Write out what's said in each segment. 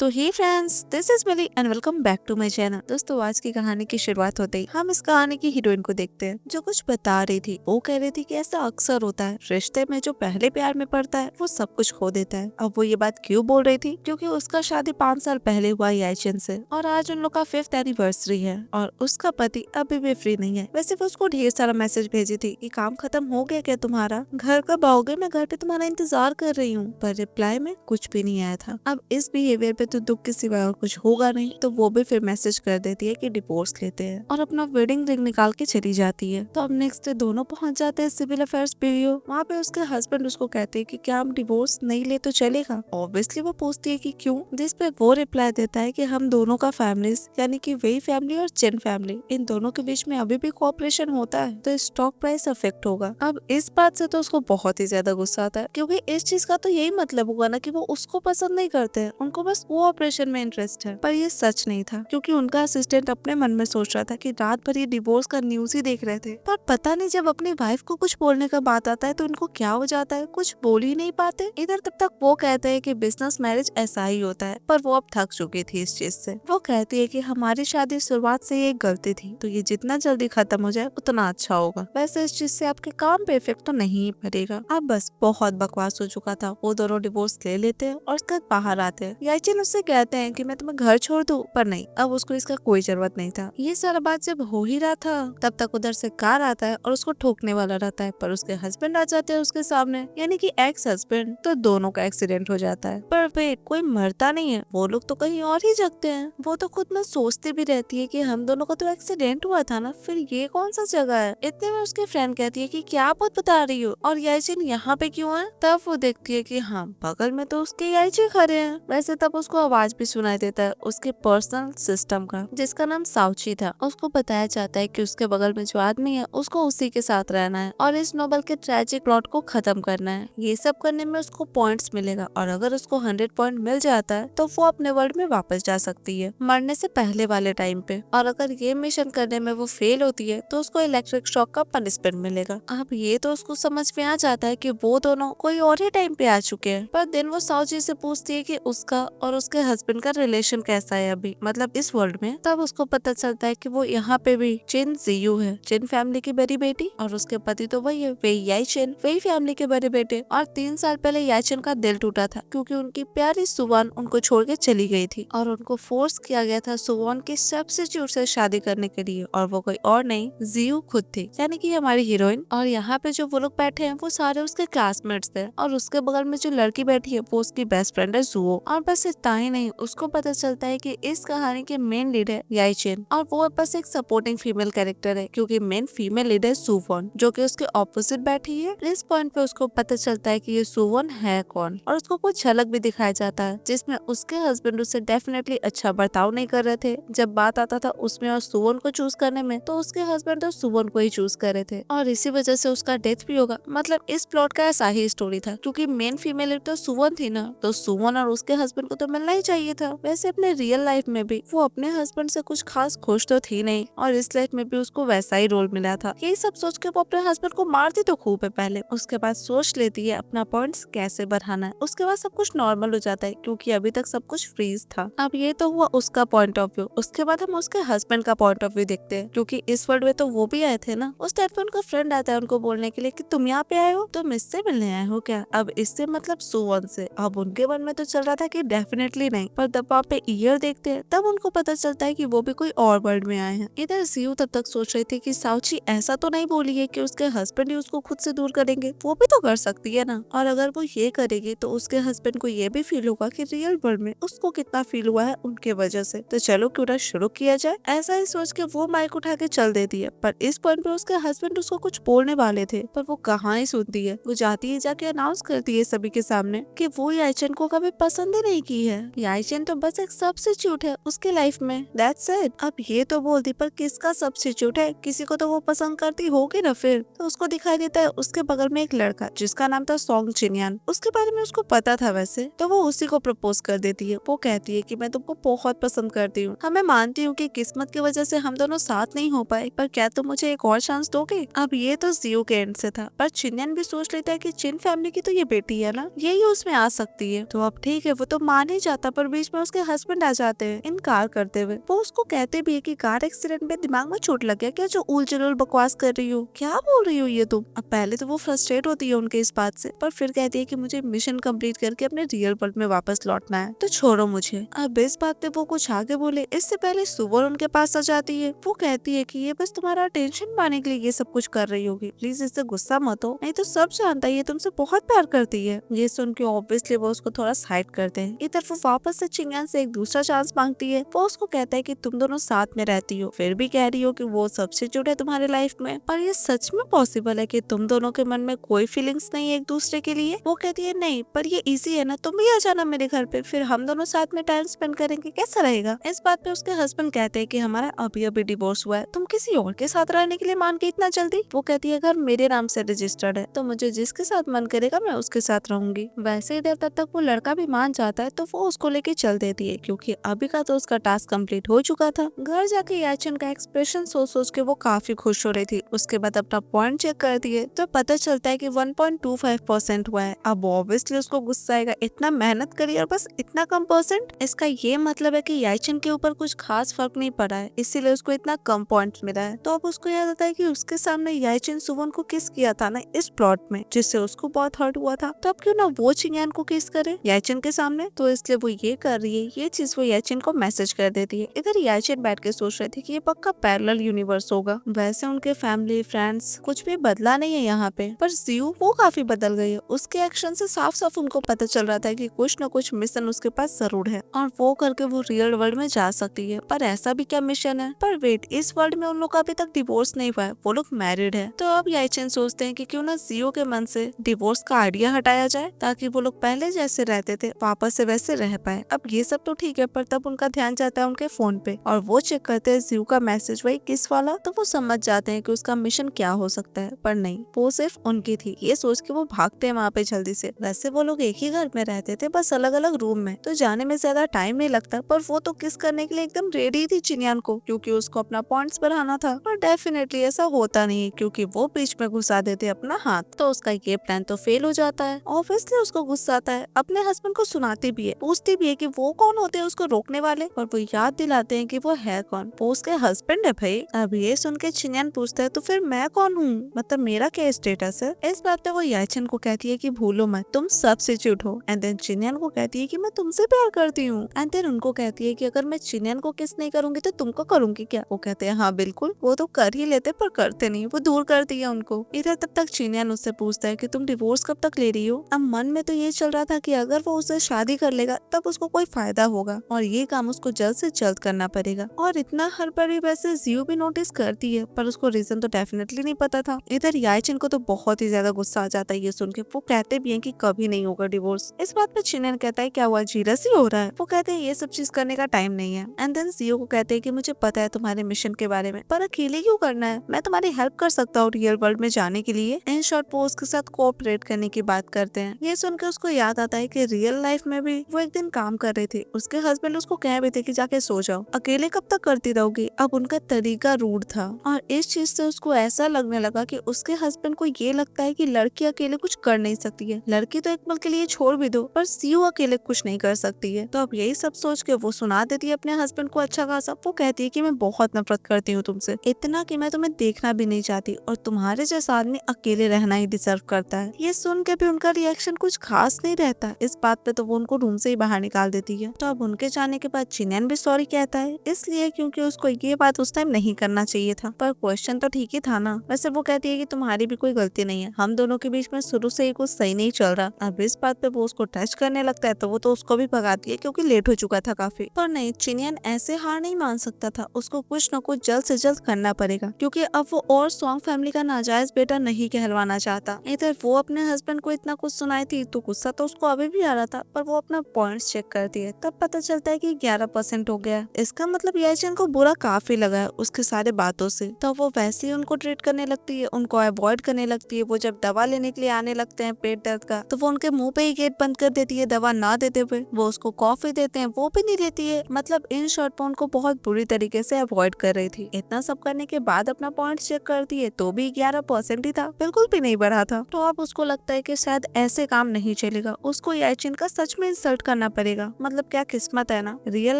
So hey friends, this is Mili and welcome back to my channel. दोस्तों, आज की कहानी की शुरुआत होते ही हम इस कहानी की हीरोइन को देखते हैं जो कुछ बता रही थी। वो कह रही थी कि ऐसा अक्सर होता है, रिश्ते में जो पहले प्यार में पड़ता है वो सब कुछ खो देता है। अब वो ये बात क्यों बोल रही थी? क्योंकि उसका शादी 5 साल पहले हुआ याचन से और आज उन लोग का 5th एनिवर्सरी है और उसका पति अभी भी फ्री नहीं है। वैसे वो उसको ढेर सारा मैसेज भेजी थी कि काम खत्म हो गया क्या तुम्हारा, घर कब आओगे, मैं घर पे तुम्हारा इंतजार कर रही हूँ, पर रिप्लाई में कुछ भी नहीं आया था। अब इस बिहेवियर पे तो दुख के सिवा और कुछ होगा नहीं, तो वो भी फिर मैसेज कर देती है कि डिवोर्स लेते हैं और अपना वेडिंग रिंग निकाल के चली जाती है। तो अब नेक्स्ट डे दोनों पहुंच जाते हैं सिविल अफेयर्स ब्यूरो। वहाँ पे उसके हस्बैंड उसको कहते हैं कि क्या हम डिवोर्स नहीं ले तो चलेगा। ऑब्वियसली वो पूछती है कि क्यों, जिस पे वो रिप्लाई देता है कि हम दोनों का फैमिलीज यानी कि वही फैमिली और चिन फैमिली, इन दोनों के बीच में अभी भी कोऑपरेशन होता है तो स्टॉक प्राइस अफेक्ट होगा। अब इस बात से तो उसको बहुत ही ज्यादा गुस्सा आता है, क्योंकि इस चीज का तो यही मतलब हुआ ना कि वो उसको पसंद नहीं करते हैं, उनको बस वो ऑपरेशन में इंटरेस्ट है। पर ये सच नहीं था, क्योंकि उनका असिस्टेंट अपने मन में सोच रहा था कि रात भर ये डिवोर्स का न्यूज ही देख रहे थे। पर पता नहीं जब अपनी वाइफ को कुछ बोलने का बात आता है तो इनको क्या हो जाता है, कुछ बोल ही नहीं पाते। इधर तब तक वो कहते हैं कि बिजनेस मैरिज ऐसा ही होता है, पर वो अब थक चुकी थी इस चीज से। वो कहती है कि हमारी शादी शुरुआत से ही एक गलती थी, तो ये जितना जल्दी खत्म हो जाए उतना अच्छा होगा। वैसे इस चीज से आपके काम पे इफेक्ट तो नहीं पड़ेगा। अब बस बहुत बकवास हो चुका था। वो दोनों डिवोर्स ले लेते हैं और उसके बाद बाहर आते हैं। याचन उससे कहते हैं कि मैं तुम्हें घर छोड़ दूं, पर नहीं, अब उसको इसका कोई जरूरत नहीं था। ये सारा बात जब हो ही रहा था तब तक उधर से कार आता है और उसको ठोकने वाला रहता है, पर उसके हस्बैंड आ जाते हैं उसके सामने, यानी कि एक्स हस्बैंड। तो दोनों का एक्सीडेंट हो जाता है। पर वेट, कोई मरता नहीं है, वो लोग तो कहीं और ही जगते हैं। वो तो खुद में सोचती भी रहती है कि हम दोनों का तो एक्सीडेंट हुआ था ना, फिर ये कौन सा जगह है। इतने में उसकी फ्रेंड कहती है कि क्या आप बता रही हो और याचन यहाँ पे क्यों है। तब वो देखती है कि हाँ, बगल में तो उसके याची खड़े हैं। वैसे तब उसको आवाज भी सुनाई देता है उसके पर्सनल सिस्टम का, जिसका नाम साउची था। उसको बताया जाता है कि उसके बगल में जो आदमी है उसको उसी के साथ रहना है और इस नोवेल के ट्रेजिक प्लॉट को खत्म करना है। ये सब करने में उसको पॉइंट्स मिलेगा और अगर उसको 100 पॉइंट मिल जाता है तो वो अपने वर्ल्ड में वापस जा सकती है मरने से पहले वाले टाइम पे। और अगर ये मिशन करने में वो फेल होती है तो उसको इलेक्ट्रिक शॉक का पनिशमेंट मिलेगा। अब ये तो उसको समझ में आ जाता है कि वो दोनों कोई और ही टाइम पे आ चुके हैं। पर दिन वो साउची से पूछती है कि उसका और उसके हस्बैंड का रिलेशन कैसा है अभी, मतलब इस वर्ल्ड में। तब उसको पता चलता है कि वो यहाँ पे भी चिन जियू है, चिन फैमिली की बड़ी बेटी, और उसके पति तो वही है, वही याचन, वही फैमिली के बड़े बेटे। और 3 साल पहले याचन का दिल टूटा था क्योंकि उनकी प्यारी सुवान उनको छोड़ के चली गई थी और उनको फोर्स किया गया था सुवान के सब्स्टिट्यूट से शादी करने के लिए, और वो कोई और नहीं, जियू खुद थी, यानी कि हमारी हीरोइन। और यहाँ पे जो वो लोग बैठे हैं वो सारे उसके क्लासमेट्स थे और उसके बगल में जो लड़की बैठी है वो उसकी बेस्ट फ्रेंड है जुओ। और बस इतना ही नहीं, उसको पता चलता है कि इस कहानी के मेन लीड है याचन और वो बस एक सपोर्टिंग फीमेल कैरेक्टर है, क्योंकि मेन फीमेल लीड है सुवॉन जो कि उसके ऑपोजिट बैठी है। इस पॉइंट पे उसको पता चलता है कि ये सुवॉन है कौन, और उसको कुछ झलक भी दिखाया जाता है जिसमें उसके हस्बैंड उससे डेफिनेटली अच्छा बर्ताव नहीं कर रहे थे। जब बात आता था उसमें और सुवॉन को चूज करने में, तो उसके हस्बैंड तो सुवॉन को ही चूज कर रहे थे और इसी वजह से उसका डेथ भी होगा। मतलब इस प्लॉट का ऐसा ही स्टोरी था, क्योंकि मेन फीमेल लीड तो सुवॉन थी ना, तो सुवॉन और उसके हस्बैंड को तो मिलना ही चाहिए था। वैसे अपने रियल लाइफ में भी वो अपने हस्बैंड से कुछ खास खुश तो थी नहीं और इस लाइफ में भी उसको वैसा ही रोल मिला था। यही सब सोच के वो अपने हस्बैंड को मारती तो खूब है पहले, उसके बाद सोच लेती है अपना पॉइंट्स कैसे बढ़ाना है, उसके बाद सब कुछ नॉर्मल हो जाता है क्योंकि अभी तक सब कुछ फ्रीज था। अब ये तो हुआ उसका पॉइंट ऑफ व्यू। उसके बाद हम उसके हस्बैंड का पॉइंट ऑफ व्यू देखते हैं, क्योंकि इस वर्ल्ड में तो वो भी आए थे ना। उस टाइम पे उनका फ्रेंड आता है उनको बोलने के लिए कि तुम यहाँ पे आए हो, तुम इससे मिलने आए हो क्या। अब इससे मतलब सुवॉन से। अब उनके मन में तो चल रहा था कि डेफिनेटली नहीं, पर जब वहाँ पे ईयर देखते हैं तब उनको पता चलता है कि वो भी कोई और वर्ल्ड में आए हैं। इधर जियू तब तक सोच रही थी कि साउची ऐसा तो नहीं बोली है कि उसके हस्बैंड ही उसको खुद से दूर करेंगे, वो भी तो कर सकती है ना। और अगर वो ये करेगी तो उसके हस्बैंड को ये भी फील होगा कि रियल वर्ल्ड में उसको कितना फील हुआ है उनके वजह से। तो चलो क्यों ना शुरू किया जाए। ऐसा ही सोच के वो माइक उठा के चल देती है, पर इस पॉइंट पे उसके हस्बैंड उसको कुछ बोलने वाले थे, पर वो कहाँ ही सुनती है। वो जाती है जाके अनाउंस करती है सभी के सामने कि वो याचन को कभी पसंद ही नहीं की है। याचन तो बस एक सब्स्टिट्यूट है उसके लाइफ में, दैट्स इट। अब ये तो बोलती, पर किसका सब्स्टिट्यूट है, किसी को तो वो पसंद करती होगी ना। फिर तो उसको दिखाई देता है उसके बगल में एक लड़का जिसका नाम था सोंग चिनयान। उसके बारे में उसको पता था वैसे, तो वो उसी को प्रपोज कर देती है। वो कहती है कि मैं तुमको बहुत पसंद करती हूँ, मैं मानती हूँ कि किस्मत की वजह से हम दोनों साथ नहीं हो पाए, पर क्या तुम मुझे एक और चांस दोगे। अब ये तो जियो के एंड से था, पर चिनयान भी सोच लेता है कि चिन फैमिली की तो ये बेटी है ना, यही उसमें आ सकती है। तो अब ठीक है, वो तो मान ही चाहता पर बीच में उसके हस्बैंड आ जाते हैं इनकार करते हुए। वो उसको कहते भी है कि कार एक्सीडेंट में दिमाग में चोट लग गया क्या, जो उल जलूल बकवास कर रही हो, क्या बोल रही हो ये तुम। अब पहले तो वो फ्रस्ट्रेट होती है उनके इस बात से, पर फिर कहती है कि मुझे मिशन कंप्लीट करके अपने रियल वर्ल्ड में वापस लौटना है, तो छोड़ो मुझे। अब इस बात पे वो कुछ आगे बोले इससे पहले सुवर उनके पास आ जाती है। वो कहती है कि ये बस तुम्हारा अटेंशन पाने के लिए ये सब कुछ कर रही होगी, प्लीज इससे गुस्सा मत हो, नहीं तो सब जानता है ये तुमसे बहुत प्यार करती है। ये सुन के ऑब्वियसली वो उसको थोड़ा साइड करते हैं। इधर वो वापस से चिंगन से एक दूसरा चांस मांगती है। वो उसको कहता है कि तुम दोनों साथ में रहती हो, फिर भी कह रही हो कि वो सबसे जुड़े तुम्हारे लाइफ में, पर ये सच में पॉसिबल है कि तुम दोनों के मन में कोई फीलिंग्स नहीं है एक दूसरे के लिए। वो कहती है नहीं, पर ये इजी है ना, तुम भी आ जाना मेरे घर पे, फिर हम दोनों साथ में टाइम स्पेंड करेंगे, कैसा रहेगा। इस बात पे उसके हस्बैंड कहते हैं कि हमारा अभी अभी डिवोर्स हुआ है, तुम किसी और के साथ रहने के लिए मान के इतना जल्दी। वो कहती है अगर मेरे नाम से रजिस्टर्ड है तो मुझे जिसके साथ मन करेगा मैं उसके साथ रहूंगी। वैसे इधर तब तक वो लड़का भी मान जाता है तो वो उसको लेके चल देती है, क्योंकि अभी का तो उसका टास्क कंप्लीट हो चुका था। घर जाके याचन का एक्सप्रेशन सोच सोच के वो काफी खुश हो रही थी। उसके बाद अपना पॉइंट चेक कर दिए तो पता चलता है कि 1.25% हुआ है। अब ऑब्वियसली उसको गुस्सा आएगा, इतना मेहनत करी और बस इतना कम परसेंट। इसका ये मतलब है कि याचन के ऊपर कुछ खास फर्क नहीं पड़ा है, इसीलिए उसको इतना कम पॉइंट मिला है। तो अब उसको याद आता है कि उसके सामने याचन सुवन को किस किया था ना इस प्लॉट में, जिससे उसको बहुत हर्ट हुआ था। तो अब क्यों ना वो चिंगन को किस करे याचन के सामने। तो इसलिए वो ये कर रही है, ये चीज वो याचन को मैसेज कर देती है। इधर याचन बैठ के सोच रहे थे कि ये पक्का पैरेलल यूनिवर्स होगा। वैसे उनके फैमिली फ्रेंड्स कुछ भी बदला नहीं है यहाँ पे, पर जियो वो काफी बदल गई है। उसके एक्शन से साफ साफ उनको पता चल रहा था कि कुछ न कुछ मिशन उसके पास जरूर है और वो करके वो रियल वर्ल्ड में जा सकती है। पर ऐसा भी क्या मिशन है। पर वेट, इस वर्ल्ड में उन लोग का अभी तक डिवोर्स नहीं हुआ है, वो लोग मैरिड है। तो अब याचन सोचते हैं कि क्यों ना जियो के मन से डिवोर्स का आइडिया हटाया जाए, ताकि वो लोग पहले जैसे रहते थे वापस से वैसे रह पाए। अब ये सब तो ठीक है, पर तब उनका ध्यान जाता है उनके फोन पे और वो चेक करते हैं जियो का मैसेज, वही किस वाला। तो वो समझ जाते हैं कि उसका मिशन क्या हो सकता है, पर नहीं, वो सिर्फ उनकी थी। ये सोच के वो भागते हैं वहाँ पे जल्दी से। वैसे वो लोग एक ही घर में रहते थे, बस अलग अलग रूम में, तो जाने में ज्यादा टाइम नहीं लगता। पर वो तो किस करने के लिए एकदम रेडी थी चिनियान को, क्योंकि उसको अपना पॉइंट्स बढ़ाना था। पर डेफिनेटली ऐसा होता नहीं है, क्योंकि वो बीच में घुसा देते अपना हाथ। तो उसका ये प्लान तो फेल हो जाता है। ऑब्वियसली उसको गुस्सा आता है, अपने हस्बैंड को सुनाती भी है, पूछती भी है कि वो कौन होते हैं उसको रोकने वाले, और वो याद दिलाते हैं कि वो है कौन, वो उसके हस्बैंड है भाई। अब ये सुन के चिनियान पूछता है तो फिर मैं कौन हूँ, मतलब मेरा क्या स्टेटस है। इस बात पे वो याचन को कहती है कि भूलो मत, तुम सब्स्टिट्यूट हो। एंड देन चिनियान को कहती है कि मैं तुमसे प्यार करती हूँ। एंड देन उनको कहती है कि अगर मैं चिनियान को किस नहीं करूंगी तो तुमको करूंगी क्या। वो कहते हैं हाँ बिल्कुल। वो तो कर ही लेते पर करते नहीं, वो दूर करती है उनको। इधर तब तक चिनियान उससे पूछता है कि तुम डिवोर्स कब तक ले रही हो। अब मन में तो ये चल रहा था कि अगर वो उससे शादी कर लेगा तब उसको कोई फायदा होगा और ये काम उसको जल्द से जल्द करना पड़ेगा। और इतना हड़बड़ी वैसे जियो भी नोटिस करती है, पर उसको रीजन तो डेफिनेटली नहीं पता था। इधर याचन को तो बहुत ही ज्यादा गुस्सा आ जाता है ये सुन के। वो कहते भी हैं कि कभी नहीं होगा डिवोर्स। इस बात पे चिनियान कहता है क्या हुआ, जीरस ही हो रहा है। वो कहते हैं ये सब चीज करने का टाइम नहीं है। एंड देन जियो को कहते हैं कि मुझे पता है तुम्हारे मिशन के बारे में, पर अकेले क्यों करना है, मैं तुम्हारी हेल्प कर सकता हूँ रियल वर्ल्ड में जाने के लिए। इन शॉर्ट वो उसके साथ कोऑपरेट करने की बात करते हैं। ये सुनकर उसको याद आता है कि रियल लाइफ में भी वो एक दिन काम कर रहे थे। उसके हस्बैंड उसको कह भी थे कि जाके सो जाओ, अकेले कब तक करती रहोगी। अब उनका तरीका रूड था और इस चीज से उसको ऐसा लगने लगा कि उसके हस्बैंड को ये लगता है कि लड़की अकेले कुछ कर नहीं सकती है। लड़की तो एक पल के लिए छोड़ भी दो, पर सीओ अकेले कुछ नहीं कर सकती है। तो अब यही सब सोच के वो सुना देती है अपने हस्बैंड को अच्छा खासा। वो कहती है कि मैं बहुत नफरत करती हूँ तुमसे, इतना कि मैं तुम्हें देखना भी नहीं चाहती और तुम्हारे जैसा आदमी अकेले रहना ही डिजर्व करता है। ये सुन के भी उनका रिएक्शन कुछ खास नहीं रहता। इस बात पे तो वो उनको रूम से ही बाहर निकाल देती है। तो अब उनके जाने के बाद चिनियान भी सॉरी कहता है, इसलिए क्योंकि उसको ये बात उस टाइम नहीं करना चाहिए था। पर क्वेश्चन तो ठीक ही था ना। वैसे वो कहती है कि तुम्हारी भी कोई गलती नहीं है, हम दोनों के बीच में शुरू से ही कुछ सही नहीं चल रहा। अब इस बात पे वो उसको टच करने लगता है तो वो तो उसको भी भगाती है, क्योंकि लेट हो चुका था काफी। पर नहीं, चिनियान ऐसे हार नहीं मान सकता था, उसको कुछ न कुछ जल्द से जल्द करना पड़ेगा, क्योंकि अब वो और सॉन्ग फैमिली का नाजायज बेटा नहीं कहलवाना चाहता। इधर वो अपने हस्बैंड को इतना कुछ सुनाई थी तो गुस्सा तो उसको अभी भी आ रहा था, पर वो अपना पॉइंट्स चेक करती है। तब पता चलता है कि 11% हो गया। इसका मतलब याचन को बुरा काफी लगा है उसके सारे बातों से। तो वो वैसे ही उनको ट्रीट करने लगती है, उनको अवॉइड करने लगती है। वो जब दवा लेने के लिए आने लगते हैं पेट दर्द का, तो वो उनके मुंह पे ही गेट बंद कर देती है दवा ना देते हुए। वो उसको कॉफी देते हैं, वो भी नहीं देती है। मतलब इन शॉर्ट वो उनको बहुत बुरी तरीके से अवॉइड कर रही थी। इतना सब करने के बाद अपना पॉइंट चेक करती है तो भी 11% ही था, बिल्कुल भी नहीं बढ़ा था। तो अब उसको लगता है कि शायद ऐसे काम नहीं चलेगा, उसको याचन का सच में इंसल्ट करना पड़ेगा। मतलब क्या किस्मत है ना, रियल